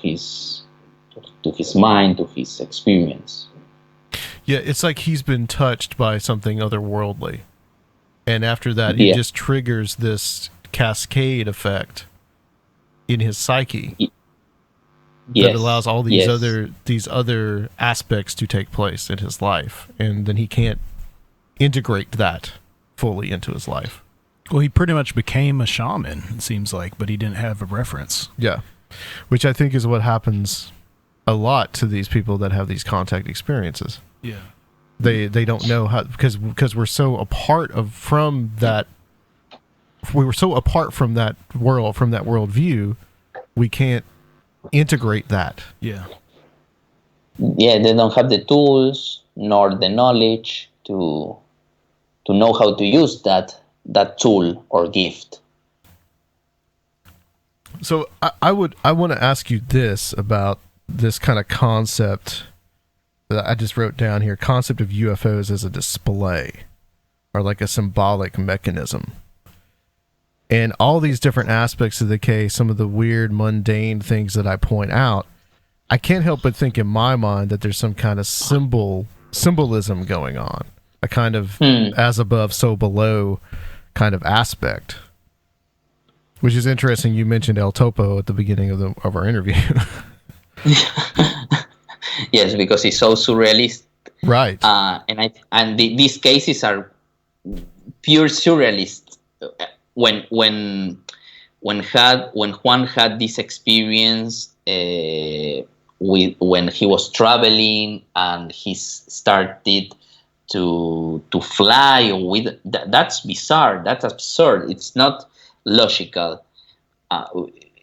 his mind, to his experience. Yeah, it's like he's been touched by something otherworldly. And after that, he just triggers this cascade effect in his psyche that allows all these other aspects to take place in his life. And then he can't integrate that fully into his life. Well, he pretty much became a shaman, it seems like, but he didn't have a reference. Yeah, which I think is what happens a lot to these people that have these contact experiences. Yeah. They don't know how, because we're so apart from that world, from that worldview, we can't integrate that. Yeah. Yeah, they don't have the tools nor the knowledge to know how to use that tool or gift. So I want to ask you this about this kind of concept that I just wrote down here, concept of UFOs as a display or like a symbolic mechanism. And all these different aspects of the case, some of the weird, mundane things that I point out, I can't help but think in my mind that there's some kind of symbolism going on, a kind of as above, so below kind of aspect, which is interesting. You mentioned El Topo at the beginning of our interview. Yes, because it's so surrealist, right? These cases are pure surrealist. When Juan had this experience when he was traveling and he started to fly with that's bizarre, that's absurd, it's not logical.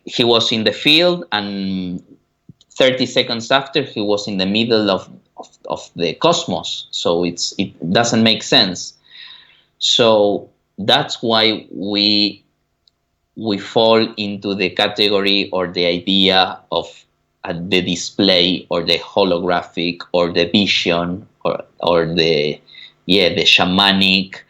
He was in the field and 30 seconds after he was in the middle of the cosmos, so it doesn't make sense. So that's why we fall into the category or the idea of the display or the holographic or the vision or the shamanic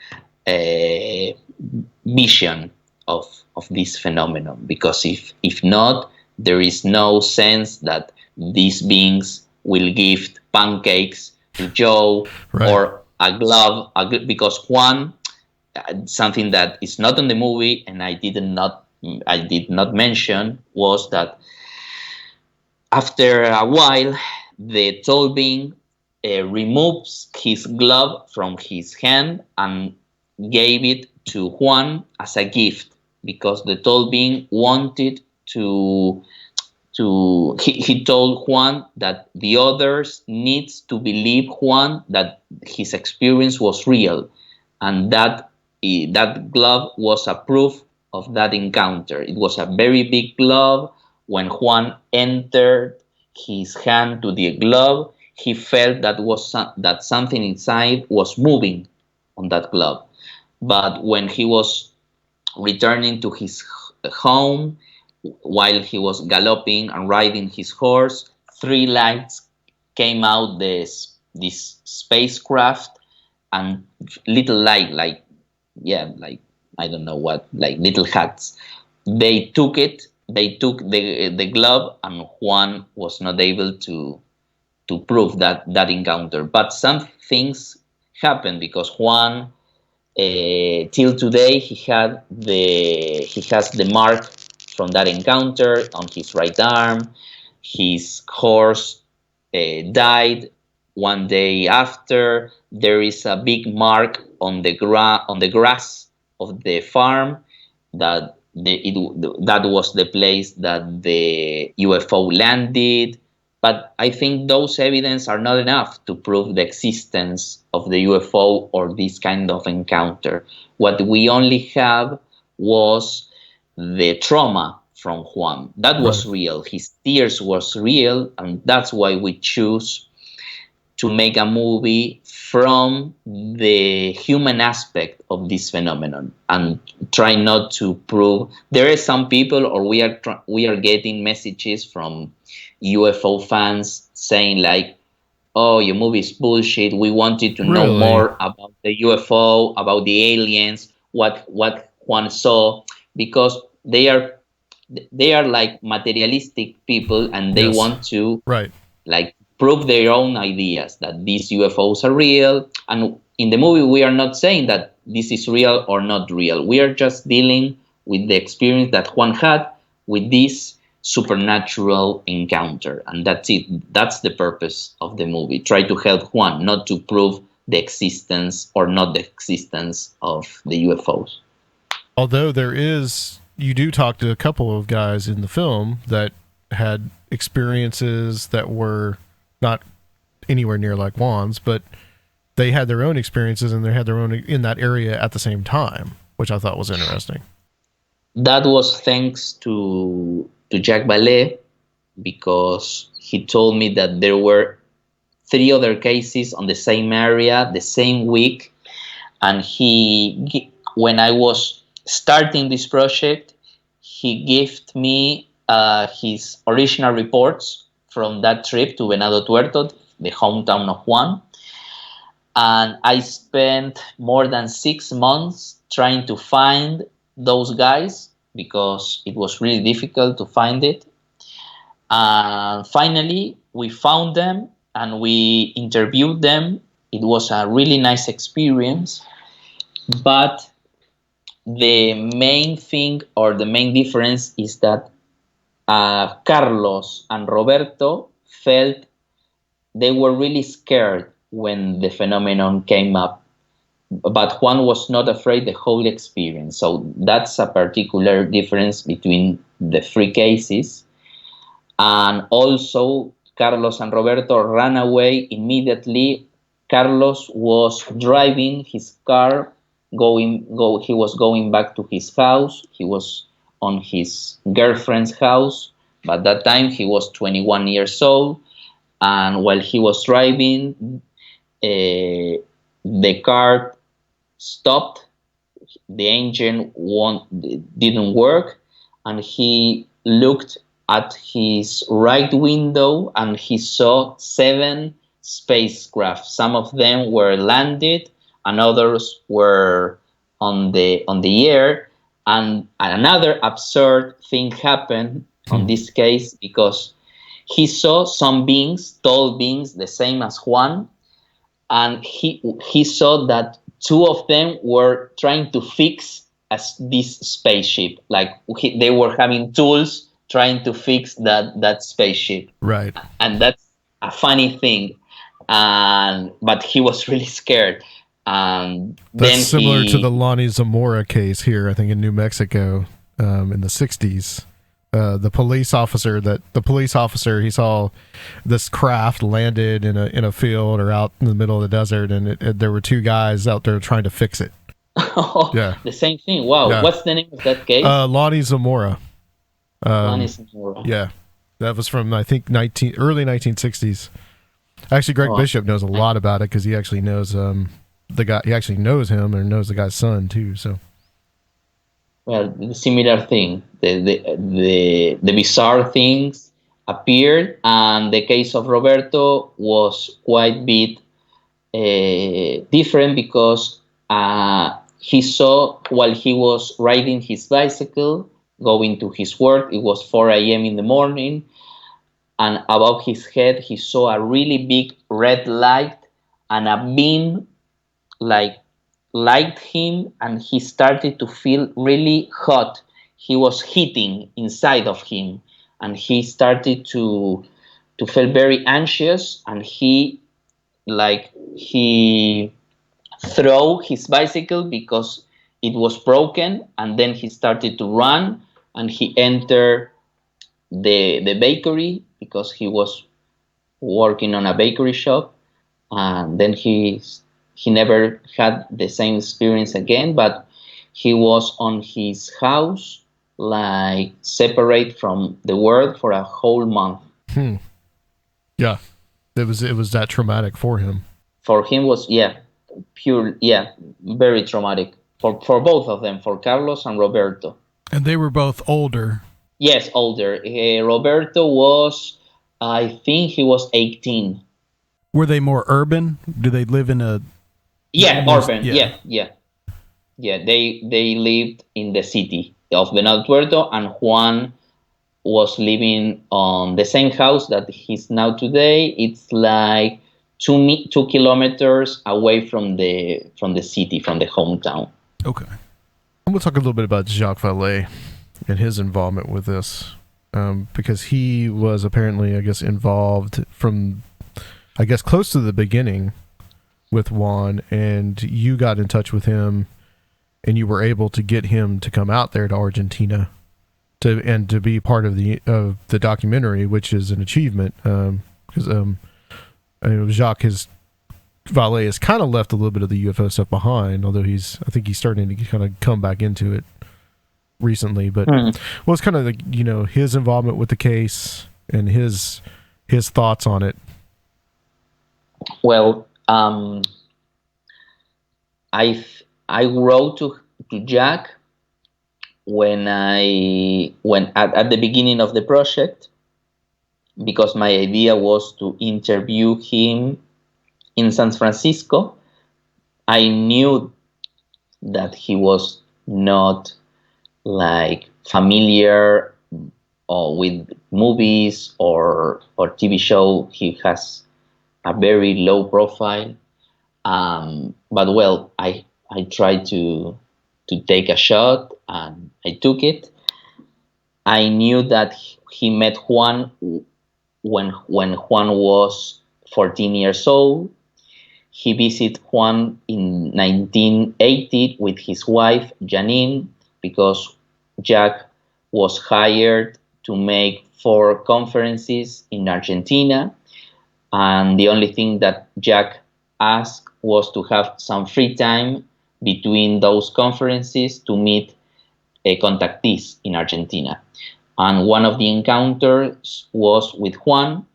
vision of this phenomenon, because if not, there is no sense that these beings will give pancakes to Joe, right, or a glove, because Juan, something that is not in the movie and I did not mention, was that after a while the tall being removes his glove from his hand and gave it to Juan as a gift, because the tall being wanted to he told Juan that the others needs to believe Juan that his experience was real, and that glove was a proof of that encounter. It was a very big glove. When Juan entered his hand to the glove, he felt that something inside was moving on that glove. But when he was returning to his home, while he was galloping and riding his horse, 3 lights came out this spacecraft, and little like I don't know what, like little hats. They took the glove, and Juan was not able to prove that encounter. But some things happened, because Juan, till today, he has the mark from that encounter on his right arm. His horse died 1 day after. There is a big mark on the grass of the farm that that was the place that the UFO landed. But I think those evidence are not enough to prove the existence of the UFO or this kind of encounter. What we only have was the trauma from Juan. That was real. His tears was real, and that's why we choose to make a movie from the human aspect of this phenomenon and try not to prove. There are some people, or we are getting messages from UFO fans saying like, "Oh, your movie is bullshit. We wanted to know more about the UFO, about the aliens, what Juan saw," because they are like materialistic people, and they want to like prove their own ideas that these UFOs are real. And in the movie, we are not saying that this is real or not real. We are just dealing with the experience that Juan had with this supernatural encounter. And that's it. That's the purpose of the movie. Try to help Juan, not to prove the existence or not the existence of the UFOs. Although you do talk to a couple of guys in the film that had experiences that were not anywhere near like Juan's, but they had their own experiences and they had their own in that area at the same time, which I thought was interesting. That was thanks to Jacques Vallée, because he told me that there were 3 other cases on the same area, the same week. And when I was starting this project, he gave me his original reports from that trip to Venado Tuerto, the hometown of Juan. And I spent more than 6 months trying to find those guys because it was really difficult to find it. And finally, we found them and we interviewed them. It was a really nice experience. But the main thing or the main difference is that Carlos and Roberto felt they were really scared when the phenomenon came up, but Juan was not afraid the whole experience. So that's a particular difference between the 3 cases. And also, Carlos and Roberto ran away immediately. Carlos was driving his car, he was going back to his house. He was on his girlfriend's house. But that time he was 21 years old. And while he was driving, the car stopped. The engine didn't work. And he looked at his right window and he saw 7 spacecraft. Some of them were landed and others were on the air. And another absurd thing happened on this case, because he saw some beings, tall beings, the same as Juan, and he saw that 2 of them were trying to fix this spaceship. Like they were having tools trying to fix that spaceship. Right. And that's a funny thing. But he was really scared. That's similar to the Lonnie Zamora case here, I think in New Mexico, in the 60s. The police officer, he saw this craft landed in a field or out in the middle of the desert, and there were 2 guys out there trying to fix it. Yeah, the same thing. Wow, yeah. What's the name of that case? Lonnie Zamora. Lonnie Zamora. Yeah, that was from I think early 1960s. Actually, Greg Bishop knows a lot about it because he actually knows the guy. He actually knows him and knows the guy's son too. So. Well, similar thing. The bizarre things appeared, and the case of Roberto was quite bit different because he saw while he was riding his bicycle going to his work. It was 4 a.m. in the morning, and above his head he saw a really big red light, and a beam light him, and he started to feel really hot. He was heating inside of him, and he started to feel very anxious, and he threw his bicycle because it was broken, and then he started to run, and he entered the bakery because he was working on a bakery shop, and then he never had the same experience again. But he was on his house, like separate from the world for a whole month. Yeah, it was that traumatic for him. For him was, yeah, pure, yeah, very traumatic for both of them, for Carlos and Roberto. And they were both older. Yes, older. Roberto was, I think he was 18. Were they more urban? Do they live in a Yeah, more, urban. Yeah, yeah, yeah. They lived in the city of Venado Tuerto, and Juan was living on the same house that he's now today. It's like 2 kilometers away from the city, from the hometown. Okay. I'm going to talk a little bit about Jacques Vallée and his involvement with this, because he was apparently, I guess, involved from, I guess, close to the beginning with Juan, and you got in touch with him, and you were able to get him to come out there to Argentina to be part of the documentary, which is an achievement, because Jacques Vallée has kind of left a little bit of the UFO stuff behind, although I think he's starting to kind of come back into it recently. But what's kind of his involvement with the case and his thoughts on it? Well, I wrote to Jack when at the beginning of the project, because my idea was to interview him in San Francisco. I knew that he was not like familiar or with movies or TV show. He has a very low profile. But well, I tried to take a shot, and I took it. I knew that he met Juan when Juan was 14 years old. He visited Juan in 1980 with his wife, Janine, because Jack was hired to make 4 conferences in Argentina. And the only thing that Jack asked was to have some free time between those conferences to meet contactees in Argentina. And one of the encounters was with Juan,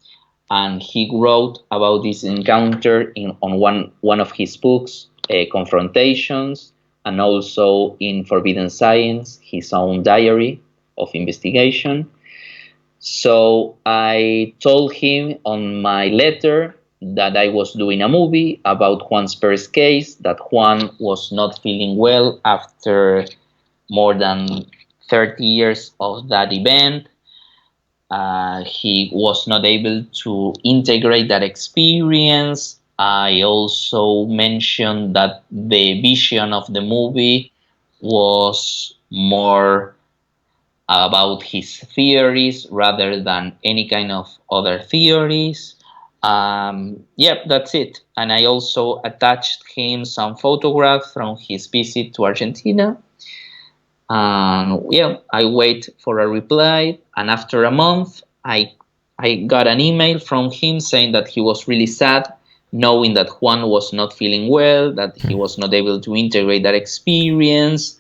and he wrote about this encounter on one of his books, Confrontations, and also in Forbidden Science, his own diary of investigation. So I told him on my letter that I was doing a movie about Juan Perez case, that Juan was not feeling well after more than 30 years of that event. He was not able to integrate that experience. I also mentioned that the vision of the movie was more about his theories rather than any kind of other theories. That's it. And I also attached him some photographs from his visit to Argentina. And I wait for a reply. And after a month, I got an email from him saying that he was really sad, knowing that Juan was not feeling well, that he was not able to integrate that experience.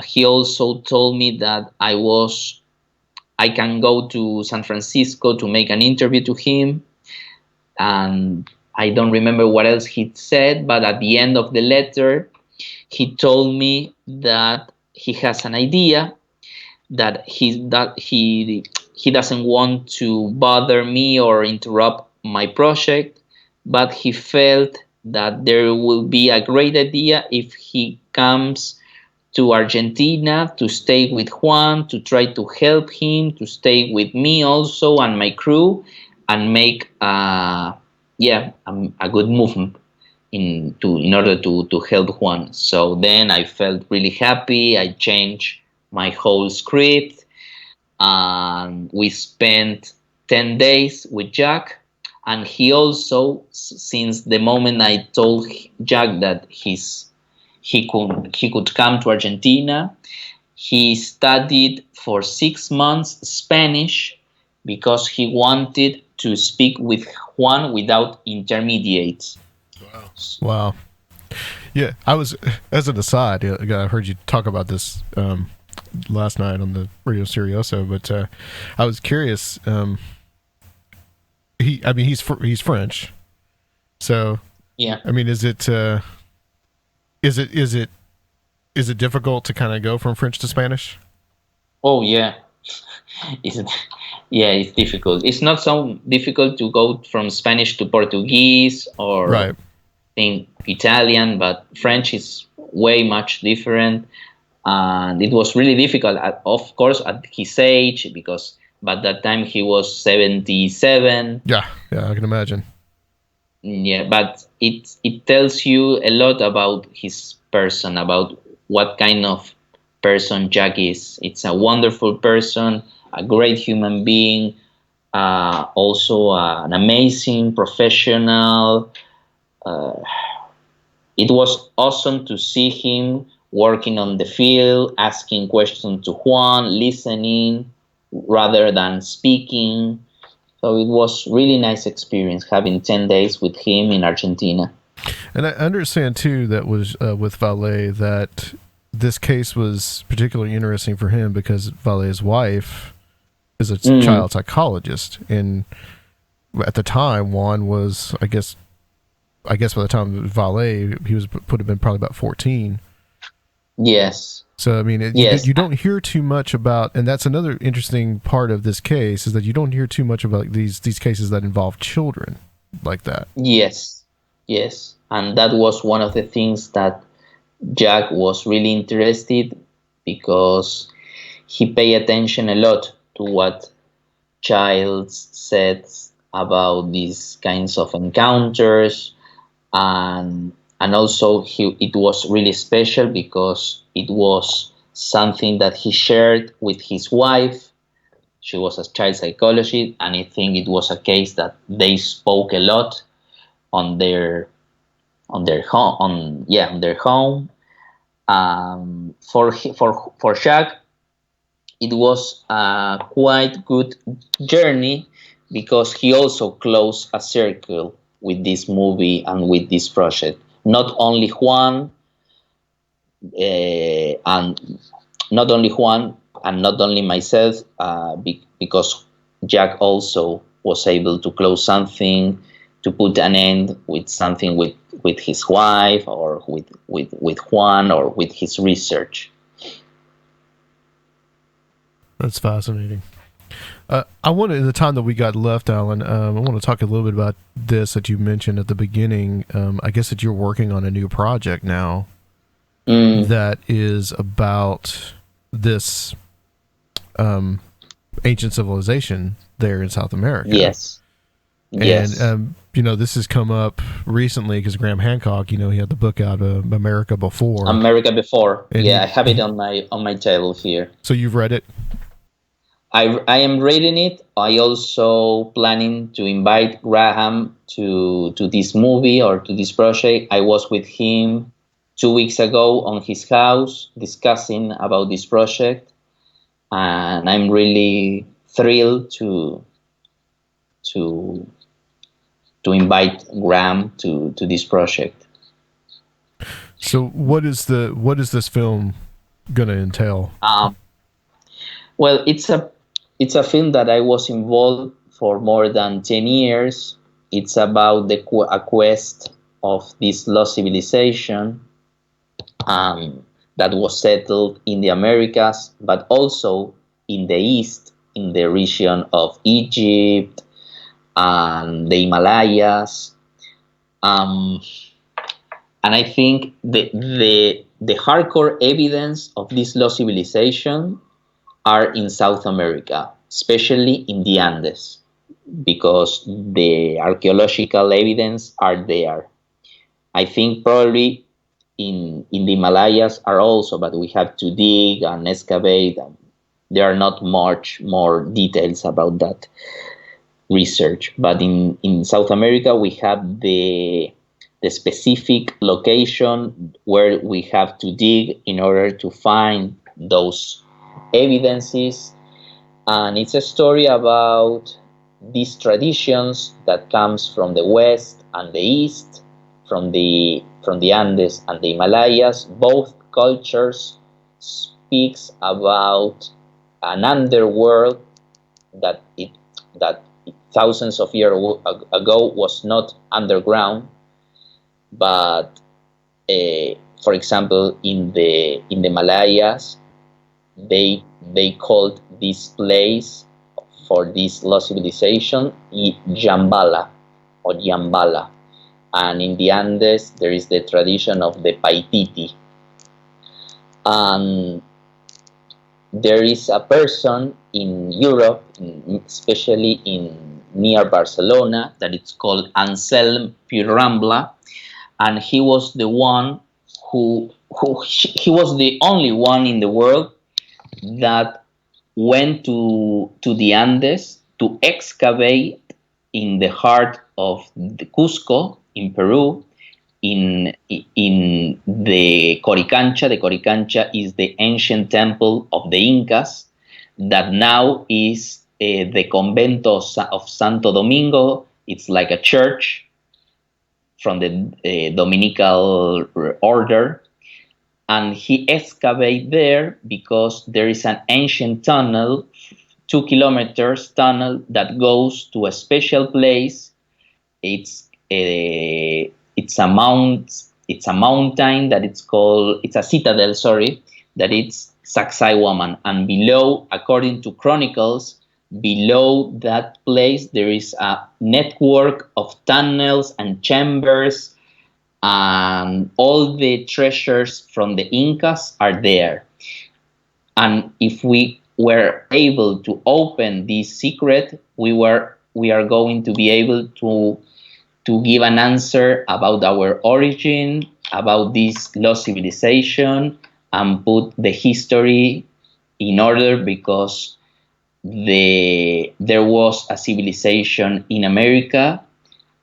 He also told me that I can go to San Francisco to make an interview to him. And I don't remember what else he said, but at the end of the letter, he told me that he has an idea, that he doesn't want to bother me or interrupt my project, but he felt that there will be a great idea if he comes to Argentina to stay with Juan, to try to help him, to stay with me also and my crew, and make a good movement in order to help Juan. So then I felt really happy. I changed my whole script, and we spent 10 days with Jack. And he also, since the moment I told Jack that his he could come to Argentina. He studied for 6 months Spanish because he wanted to speak with Juan without intermediates. Wow. Yeah, I was, as an aside, I heard you talk about this last night on the Radio Serioso, but I was curious. He's French, so Yeah. I mean, is it difficult to kind of go from French to Spanish? Oh yeah. It's difficult. It's not so difficult to go from Spanish to Portuguese or Right. think Italian, but French is way much different. And it was really difficult, of course, at his age, because by that time he was 77. Yeah, I can imagine. Yeah, but it tells you a lot about his person, about what kind of person Jack is. It's a wonderful person, a great human being, also an amazing professional. It was awesome to see him working on the field, asking questions to Juan, listening rather than speaking. So it was really nice experience having 10 days with him in Argentina. And I understand too that was with Valet that this case was particularly interesting for him because Valet's wife is a child psychologist, and at the time Juan was, I guess by the time of Valet he would have been probably about 14. Yes. So I mean, Yes. you don't hear too much about, and that's another interesting part of this case is that you don't hear too much about these cases that involve children like that. Yes, and that was one of the things that Jack was really interested, because he paid attention a lot to what Childs said about these kinds of encounters, and also it was really special because it was something that he shared with his wife. She was a child psychologist, and I think it was a case that they spoke a lot on their home. For Jack, it was a quite good journey because he also closed a circle with this movie and with this project. Not only Juan, and not only myself, because Jack also was able to close something, to put an end with something with his wife, or with Juan, or with his research. That's fascinating. I want to, in the time that we got left, Alan, I want to talk a little bit about this that you mentioned at the beginning. I guess that you're working on a new project now that is about this ancient civilization there in South America. Yes. And, this has come up recently because Graham Hancock, he had the book out, America Before. America Before. And I have it on my table here. So you've read it? I am reading it. I also planning to invite Graham to this movie or to this project. I was with him 2 weeks ago on his house discussing about this project, and I'm really thrilled to invite Graham to this project. So what is this film gonna entail? Well, it's a film that I was involved for more than 10 years. It's about a quest of this lost civilization that was settled in the Americas, but also in the East, in the region of Egypt and the Himalayas. And I think the hardcore evidence of this lost civilization are in South America, especially in the Andes, because the archaeological evidence are there. I think probably in the Himalayas are also, but we have to dig and excavate, and there are not much more details about that research. But in South America, we have the the specific location where we have to dig in order to find those evidences. And it's a story about these traditions that comes from the west and the east, from the Andes and the Himalayas. Both cultures speaks about an underworld that thousands of years ago was not underground, but for example, in the Himalayas, they called this place for this lost civilization Jambala or Yambala, and in the Andes there is the tradition of the Paititi, and there is a person in Europe, especially near Barcelona, that it's called Anselm Pirambla, and he was the one he was the only one in the world that went to the Andes to excavate in the heart of the Cusco in Peru, in the Coricancha. The Coricancha is the ancient temple of the Incas that now is the Convento of Santo Domingo. It's like a church from the Dominical order. And he excavated there because there is an ancient tunnel, 2 kilometers tunnel, that goes to a special place. It's a mountain that it's a citadel, that it's Sacsayhuaman. And below, according to chronicles, below that place there is a network of tunnels and chambers, and all the treasures from the Incas are there. And if we were able to open this secret, we are going to be able to give an answer about our origin, about this lost civilization, and put the history in order, because there was a civilization in America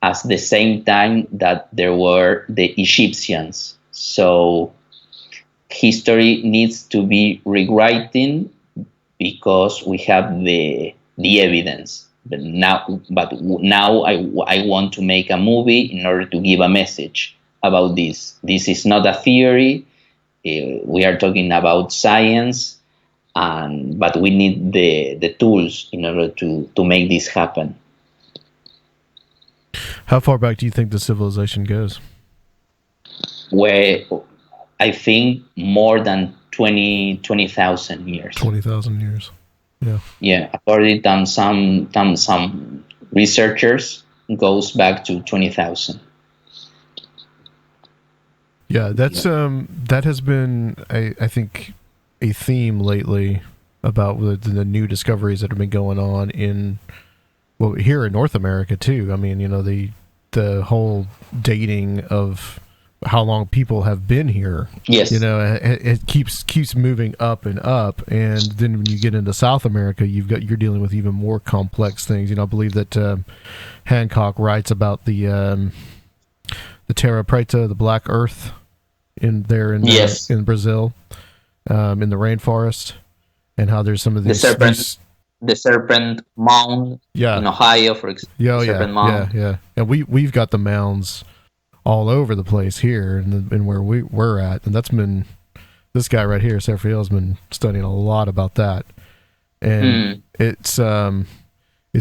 at the same time that there were the Egyptians. So history needs to be rewriting because we have the evidence. But now I want to make a movie in order to give a message about this. This is not a theory. We are talking about science, but we need the tools in order to make this happen. How far back do you think the civilization goes? Where I think more than 20,000 years. 20,000 years. Yeah. Yeah, according to some researchers, goes back to 20,000. Yeah, that's that has been I think a theme lately about the new discoveries that have been going on here in North America too. I mean, the whole dating of how long people have been here. Yes. It keeps moving up and up, and then when you get into South America, you're dealing with even more complex things. I believe that Hancock writes about the Terra Preta, the Black Earth, in Brazil, in the rainforest, and how there's some of these the Serpent Mound in Ohio, for example. Serpent Mound. Yeah. And we've got the mounds all over the place here, and where we're at, and that's been, this guy right here, Sergio, has been studying a lot about that, and it's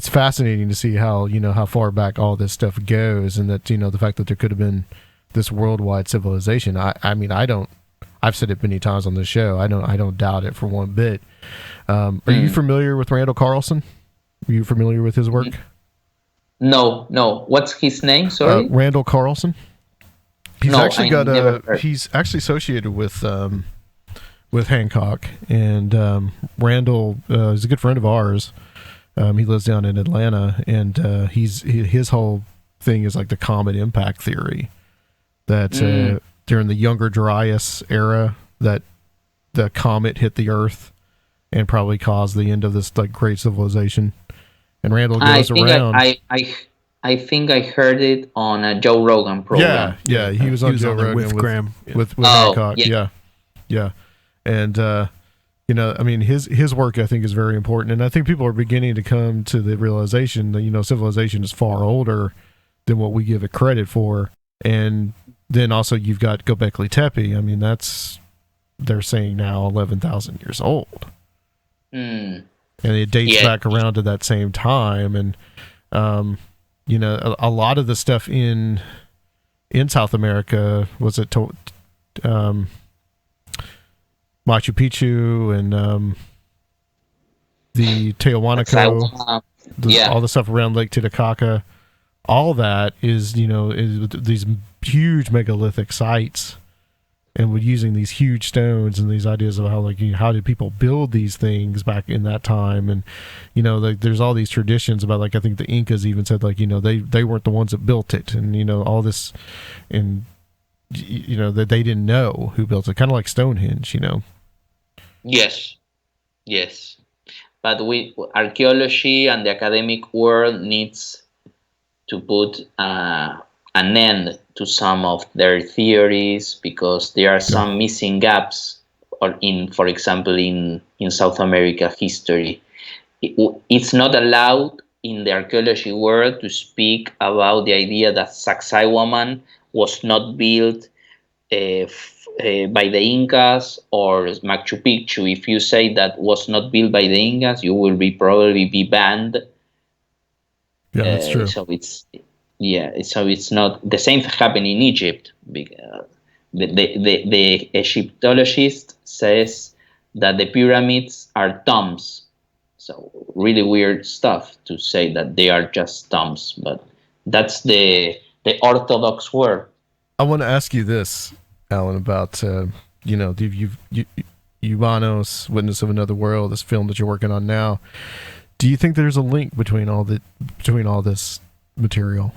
fascinating to see how how far back all this stuff goes, and that the fact that there could have been this worldwide civilization. I've said it many times on this show. I don't doubt it for one bit. Are you familiar with Randall Carlson? Are you familiar with his work? No. What's his name? Sorry, Randall Carlson. He's he's actually associated with Hancock, and Randall is a good friend of ours. He lives down in Atlanta, and his whole thing is like the comet impact theory. That during the Younger Dryas era, that the comet hit the Earth and probably caused the end of this like great civilization. And Randall goes around. I I think I heard it on a Joe Rogan program. Yeah, he was on Joe there Rogan with Graham. with Oh, Hancock. yeah. Yeah, and I mean, his work, I think, is very important, and I think people are beginning to come to the realization that civilization is far older than what we give it credit for. And then also you've got Göbekli Tepe. I mean, they're saying now 11,000 years old, and it dates back around to that same time. And a lot of the stuff in South America, was it Machu Picchu and the Tiahuanaco, all the stuff around Lake Titicaca, all that is these huge megalithic sites, and we're using these huge stones and these ideas of how did people build these things back in that time. And there's all these traditions about, I think the Incas even said they weren't the ones that built it, and all this, and that they didn't know who built it, kind of like Stonehenge. Yes, but archaeology and the academic world needs to put an end to some of their theories, because there are some missing gaps, for example, in South America history. It's not allowed in the archaeology world to speak about the idea that Sacsayhuaman was not built by the Incas, or Machu Picchu. If you say that was not built by the Incas, you will probably be banned. Yeah, that's true. So it's not the same happened in Egypt. The Egyptologist says that the pyramids are tombs. So really weird stuff to say that they are just tombs, but that's the orthodox word. I want to ask you this, Alan, about Humanos, Witness of Another World, this film that you're working on now. Do you think there's a link between all this material,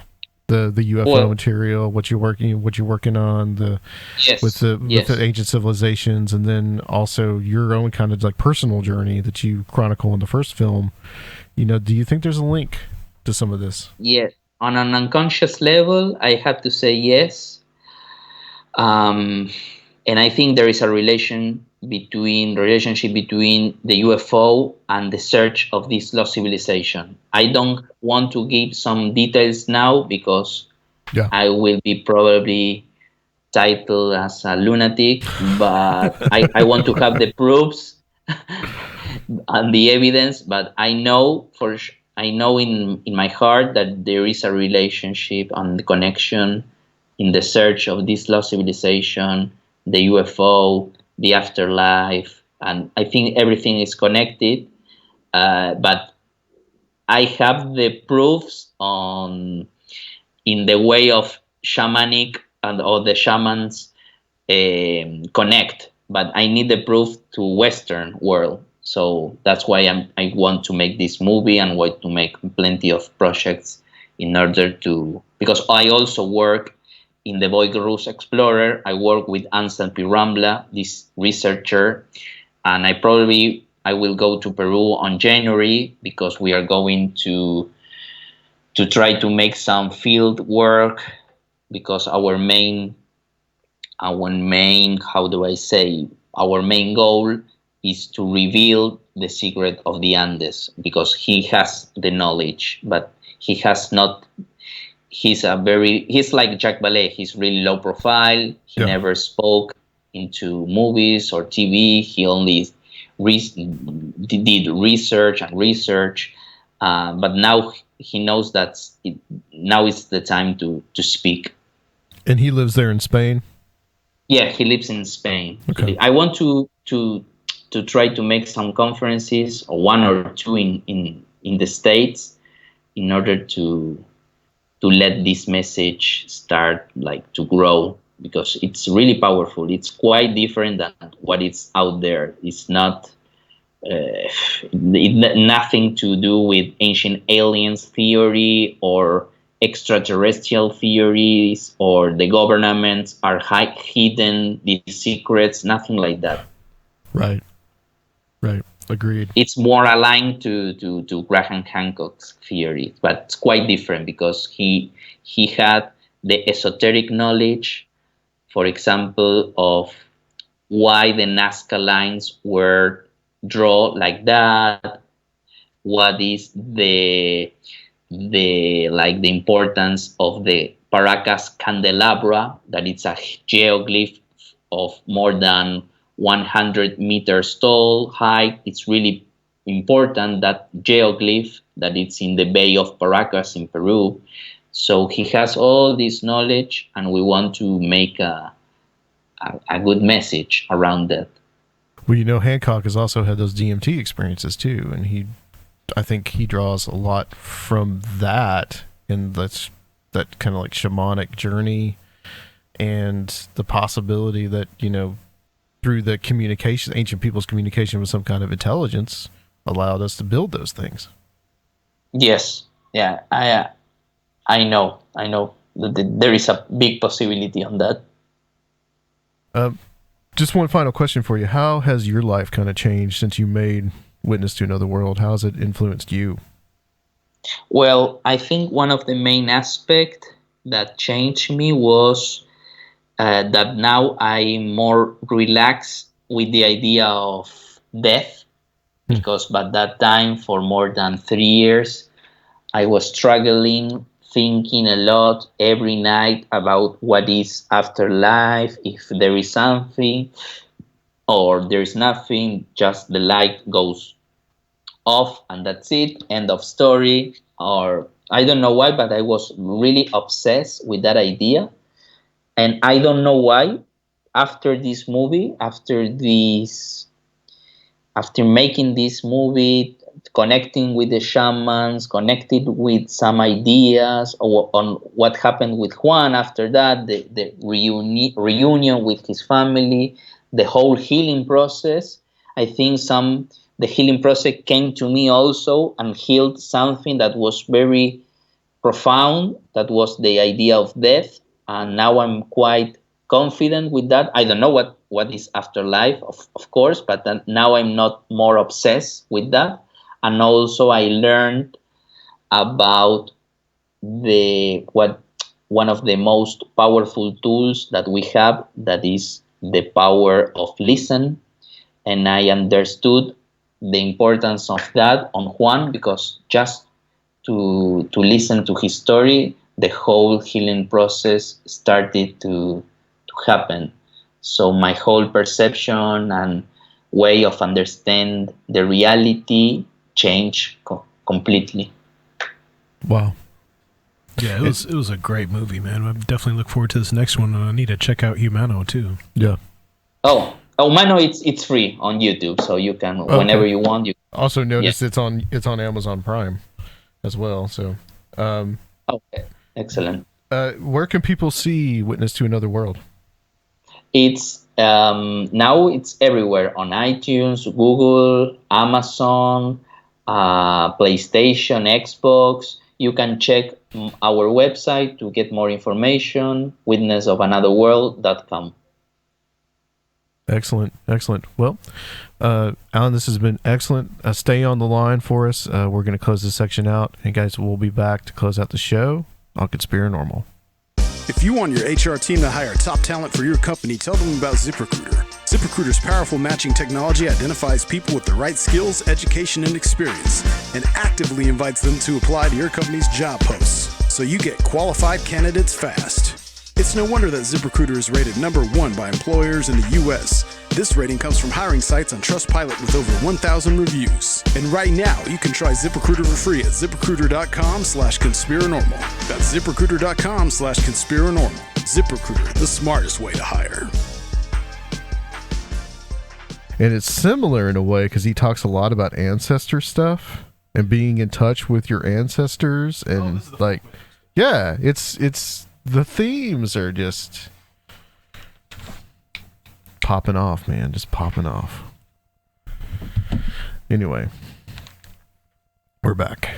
the UFO material, what you're working on, with the ancient civilizations, and then also your own kind of personal journey that you chronicle in the first film? Do you think there's a link to some of this? Yes, on an unconscious level, I have to say yes. And I think there is a relationship between the UFO and the search of this lost civilization. I don't want to give some details now, because I will be probably titled as a lunatic, but I want to have the proofs and the evidence. But I know in my heart that there is a relationship and the connection in the search of this lost civilization, the UFO, the afterlife, and I think everything is connected. But I have the proofs in the way of shamanic or the shamans connect, but I need the proof to Western world. So that's why I want to make this movie and want to make plenty of projects in order to, because I also work in the Boygrus Explorer. I work with Ansel Pirambla, this researcher, and I will go to Peru on January, because we are going to try to make some field work, because our main goal is to reveal the secret of the Andes, because he has the knowledge, but he has not. He's like Jacques Vallée. He's really low profile. He never spoke into movies or TV. He only did research. But now he knows that now is the time to speak. And he lives there in Spain? Yeah, he lives in Spain. Okay. I want to try to make some conferences, or one or two in the States, in order to let this message start to grow, because it's really powerful. It's quite different than what is out there. It's not nothing to do with ancient aliens theory or extraterrestrial theories, or the governments are hidden these secrets, nothing like that. Right. Agreed. It's more aligned to Graham Hancock's theory, but it's quite different because he had the esoteric knowledge, for example, of why the Nazca lines were drawn like that. What is the importance of the Paracas candelabra, that it's a geoglyph of more than 100 meters tall height. It's really important, that geoglyph, that it's in the Bay of Paracas in Peru. So he has all this knowledge, and we want to make a good message around that. Well, Hancock has also had those DMT experiences too, and I think he draws a lot from that, and that kind of like shamanic journey, and the possibility that through the communication, ancient people's communication with some kind of intelligence, allowed us to build those things. Yes, yeah, I know that there is a big possibility on that. Just one final question for you: how has your life kind of changed since you made Witness to Another World? How has it influenced you? Well, I think one of the main aspects that changed me was that now I'm more relaxed with the idea of death, because by that time, for more than 3 years, I was struggling, thinking a lot every night about what is afterlife, if there is something or there's nothing, just the light goes off and that's it, end of story. Or I don't know why, but I was really obsessed with that idea. And I don't know why, after this movie, after making this movie, connecting with the shamans, connected with some ideas on what happened with Juan after that, the reunion with his family, the whole healing process. I think the healing process came to me also and healed something that was very profound, that was the idea of death. And now I'm quite confident with that. I don't know what is afterlife, of course, but now I'm not more obsessed with that. And also I learned about one of the most powerful tools that we have, that is the power of listen. And I understood the importance of that on Juan, because just to listen to his story, the whole healing process started to happen. So my whole perception and way of understand the reality changed completely. Wow. Yeah, it was a great movie, man. I definitely look forward to this next one, and I need to check out Humano too. Yeah. Humano, it's free on YouTube, so you can whenever you want. You also noticed it's on Amazon Prime as well. So. Okay. Excellent. Where can people see Witness to Another World? It's now it's everywhere, on iTunes, Google, Amazon, PlayStation, Xbox. You can check our website to get more information, witnessofanotherworld.com. Excellent. Well, Alan, this has been excellent. Stay on the line for us. We're going to close this section out. And guys, we'll be back to close out the show on Conspirinormal. If you want your HR team to hire top talent for your company, tell them about ZipRecruiter. ZipRecruiter's powerful matching technology identifies people with the right skills, education, and experience, and actively invites them to apply to your company's job posts, so you get qualified candidates fast. It's no wonder that ZipRecruiter is rated #1 by employers in the U.S. This rating comes from hiring sites on Trustpilot with over 1,000 reviews. And right now, you can try ZipRecruiter for free at ZipRecruiter.com/Conspirinormal. That's ZipRecruiter.com/Conspirinormal. ZipRecruiter, the smartest way to hire. And it's similar in a way because he talks a lot about ancestor stuff and being in touch with your ancestors, and it's the themes are just popping off, man. Just popping off. Anyway, we're back.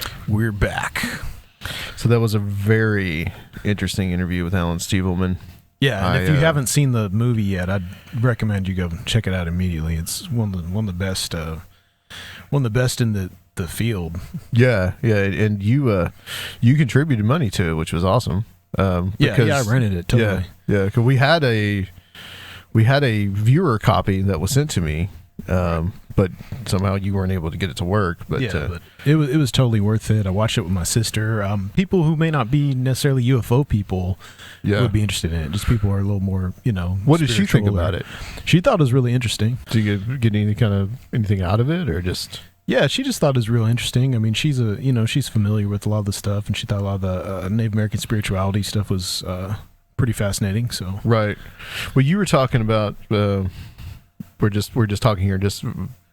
So that was a very interesting interview with Alan Stivelman. Yeah, and if you haven't seen the movie yet, I'd recommend you go check it out immediately. It's one of the best One of the best in the field. Yeah, and you contributed money to it, which was awesome. Because, I rented it totally. Yeah, because we had a viewer copy that was sent to me, but somehow you weren't able to get it to work. But but it was totally worth it. I watched it with my sister. People who may not be necessarily UFO people would be interested in it. Just people who are a little more, What did she think about it? She thought it was really interesting. Did you get anything out of it, or just? Yeah, she just thought it was real interesting. I mean, she's she's familiar with a lot of the stuff, and she thought a lot of the Native American spirituality stuff was pretty fascinating. So Well, you were talking about we're just talking here, just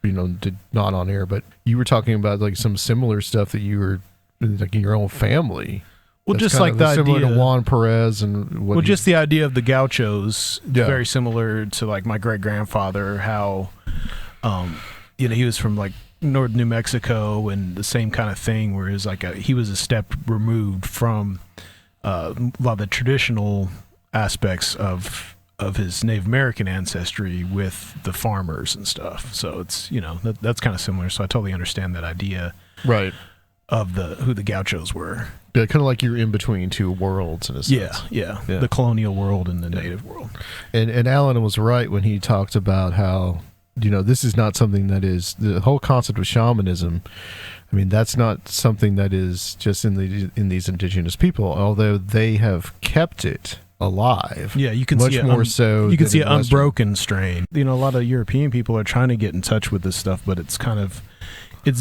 not on air, but you were talking about like some similar stuff that you were like in your own family. Well, That's just like the similar idea to Juan Perez and just the idea of the gauchos, very similar to like my great grandfather. How he was from like North New Mexico, and the same kind of thing, where it's like he was a step removed from a lot of the traditional aspects of his Native American ancestry with the farmers and stuff. So it's that's kind of similar. So I totally understand that idea, right, of who the gauchos were. Yeah, kind of like you're in between two worlds in a sense. Yeah, the colonial world and the native world. And Alan was right when he talked about how this is not something that is the whole concept of shamanism. I mean, that's not something that is just in these indigenous people, although they have kept it alive. Yeah, you can much see more so. You can see an Western. unbroken strain. A lot of European people are trying to get in touch with this stuff, but it's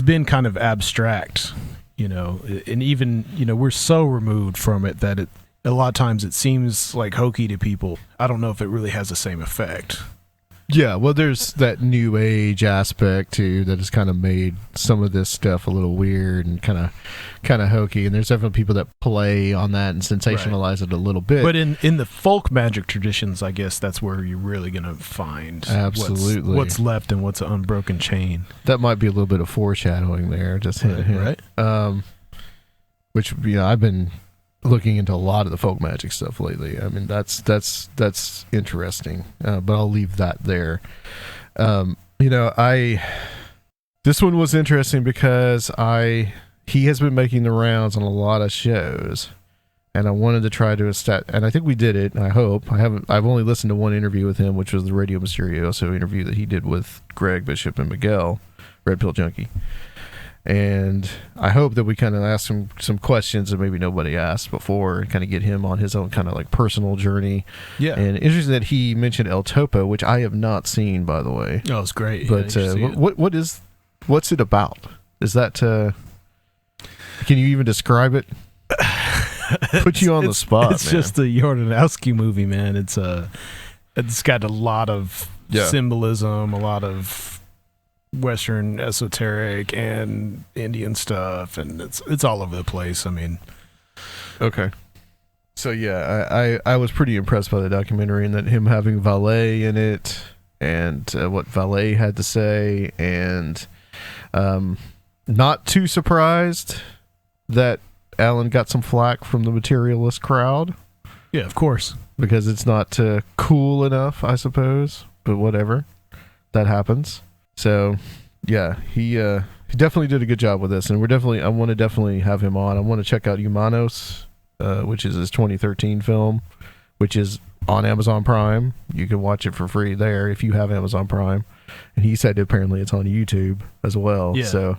been kind of abstract, and even we're so removed from it that a lot of times it seems like hokey to people. I don't know if it really has the same effect. Yeah, well, there's that new age aspect too that has kind of made some of this stuff a little weird and kind of hokey. And there's definitely people that play on that and sensationalize it a little bit. But in the folk magic traditions, I guess that's where you're really going to find absolutely what's left and what's an unbroken chain. That might be a little bit of foreshadowing there, just right. Which I've been looking into a lot of the folk magic stuff lately. I mean, that's interesting, but I'll leave that there. This one was interesting because he has been making the rounds on a lot of shows, and I wanted to try to and I think we did it. I hope. I've only listened to one interview with him, which was the Radio Mysterioso interview that he did with Greg Bishop and Miguel, Red Pill Junkie. And I hope that we kind of ask him some questions that maybe nobody asked before, and kind of get him on his own kind of like personal journey. Yeah. And interesting that he mentioned El Topo, which I have not seen, by the way. Oh, it's great. But what's it about? Is that can you even describe it? Put you on the spot. It's just a Jordanowski movie, man. It's got a lot of symbolism, a lot of Western esoteric and Indian stuff, and it's all over the place. I mean, okay. So yeah, I was pretty impressed by the documentary, and that him having Valet in it, and what Valet had to say, and not too surprised that Alan got some flack from the materialist crowd. Yeah, of course, because it's not cool enough, I suppose. But whatever, that happens. So, yeah, he definitely did a good job with this, and I want to definitely have him on. I want to check out Humanos, which is his 2013 film, which is on Amazon Prime. You can watch it for free there if you have Amazon Prime. And he said apparently it's on YouTube as well. Yeah. So,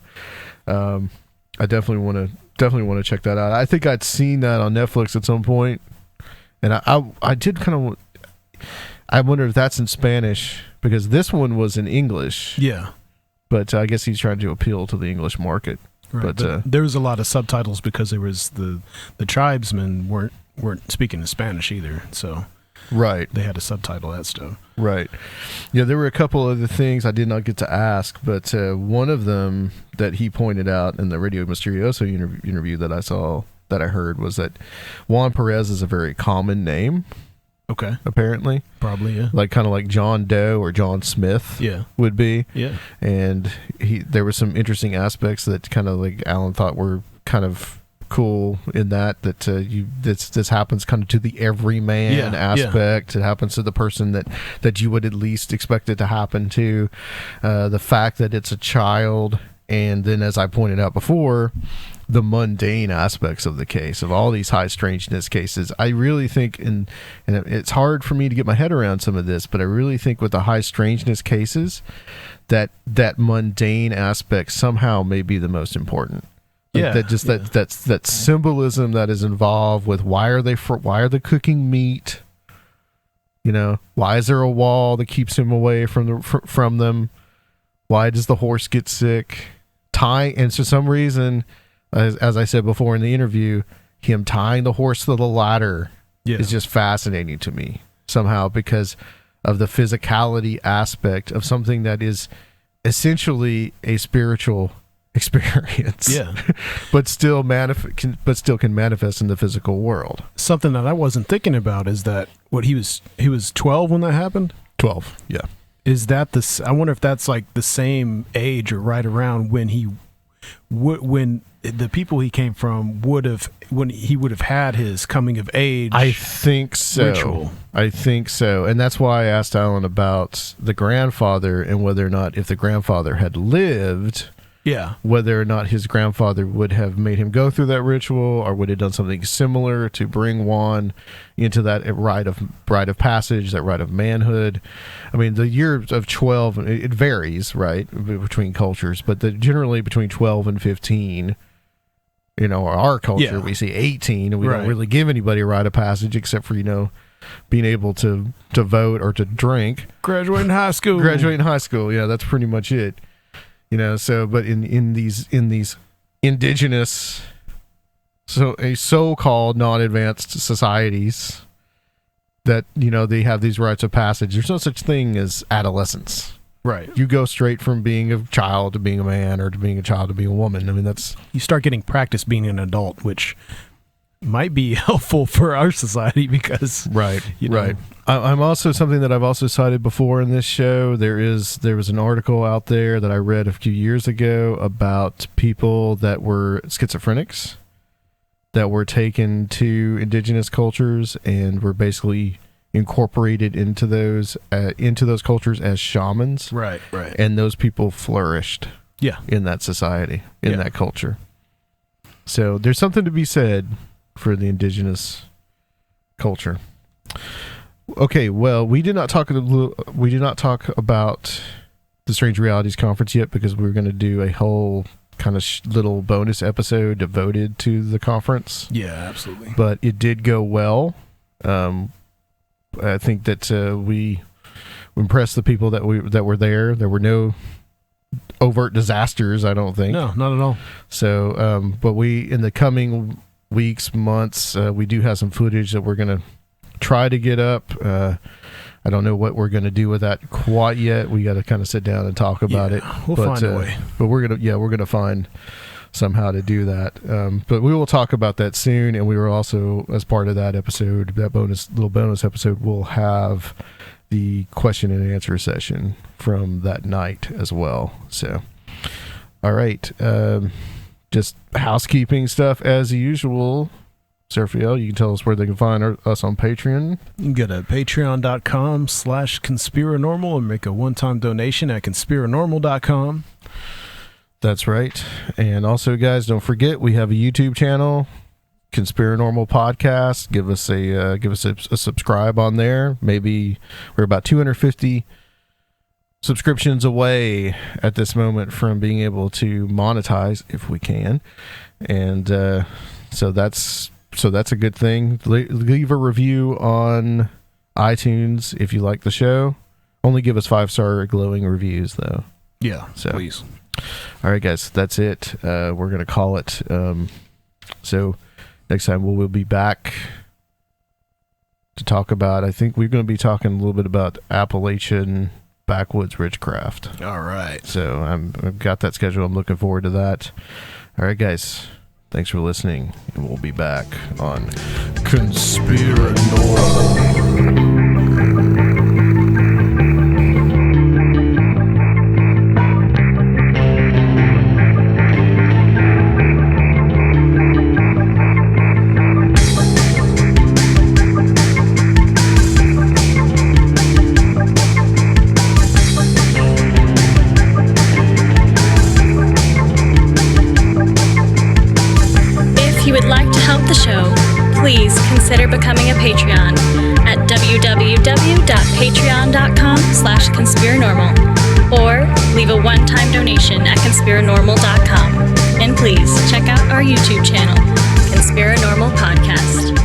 I definitely want to check that out. I think I'd seen that on Netflix at some point, and I did kind of. I wonder if that's in Spanish, because this one was in English. Yeah. But I guess he's trying to appeal to the English market. Right. But there was a lot of subtitles because there was the tribesmen weren't speaking Spanish either. So right. They had to subtitle that stuff. Right. Yeah, there were a couple other things I did not get to ask, but one of them that he pointed out in the Radio Mysterioso interview that I heard was that Juan Perez is a very common name. Okay. Apparently. Probably, yeah. Like kind of like John Doe or John Smith would be. Yeah. And there were some interesting aspects that kind of like Alan thought were kind of cool in that this happens kind of to the everyman aspect. It happens to the person that you would at least expect it to happen to. The fact that it's a child And then, as I pointed out before, the mundane aspects of the case, of all these high strangeness cases, I really think, and it's hard for me to get my head around some of this, but I really think with the high strangeness cases, that mundane aspect somehow may be the most important. Like that symbolism that is involved with why are they cooking meat? You know, why is there a wall that keeps him away from them? Why does the horse get sick? And for some reason, as I said before in the interview, him tying the horse to the ladder is just fascinating to me somehow, because of the physicality aspect of something that is essentially a spiritual experience, but still can manifest in the physical world. Something that I wasn't thinking about is that he was 12 when that happened. 12, yeah. Is that I wonder if that's like the same age or right around when when the people he came from when he would have had his coming of age. I think so. Ritual. I think so, and that's why I asked Alan about the grandfather and whether or not, if the grandfather had lived, whether or not his grandfather would have made him go through that ritual, or would have done something similar to bring Juan into that rite of passage, that rite of manhood. I mean, the year of 12, it varies, right, between cultures, but generally between 12 and 15, you know, our culture, we see 18, and we don't really give anybody a rite of passage except for, you know, being able to vote or to drink. Graduating high school. Yeah, that's pretty much it. You know, so, but in these indigenous, so-called non-advanced societies that, you know, they have these rites of passage, there's no such thing as adolescence. Right. You go straight from being a child to being a man, or to being a child to being a woman. I mean, you start getting practice being an adult, which might be helpful for our society because I'm also, something that I've also cited before in this show, there was an article out there that I read a few years ago about people that were schizophrenics that were taken to indigenous cultures and were basically incorporated into those cultures as shamans, right, and those people flourished in that society, in that culture. So there's something to be said for the indigenous culture. Okay, well, we did not talk about the Strange Realities Conference yet, because we were going to do a whole kind of little bonus episode devoted to the conference. Yeah, absolutely. But it did go well. I think that we impressed the people that were there. There were no overt disasters, I don't think. No, not at all. So, but in the coming weeks, months, we do have some footage that we're going to try to get up. I don't know what we're going to do with that quite yet. We got to kind of sit down and talk about it. We'll find a way. But we're going to find somehow to do that. But we will talk about that soon. And we were also, as part of that episode, that little bonus episode, we'll have the question and answer session from that night as well. So, all right. Just housekeeping stuff as usual. Seraphiel, you can tell us where they can find us on Patreon. You can go to patreon.com/Conspirinormal and make a one-time donation at Conspirinormal.com. That's right. And also, guys, don't forget, we have a YouTube channel, Conspirinormal Podcast. Give us a subscribe on there. Maybe we're about 250 subscriptions away at this moment from being able to monetize, if we can. And so that's a good thing. Leave a review on iTunes if you like the show. Only give us 5-star glowing reviews, though. Yeah, so please. All right, guys, that's it. We're going to call it. So next time we'll be back to talk about, I think we're going to be talking a little bit about Appalachian backwoods witchcraft. All right. So I've got that schedule. I'm looking forward to that. All right, guys. Thanks for listening, and we'll be back on Conspirinormal. If you would like to help the show, please consider becoming a Patreon at www.patreon.com/Conspirinormal or leave a one-time donation at Conspirinormal.com. And please check out our YouTube channel, Conspirinormal Podcast.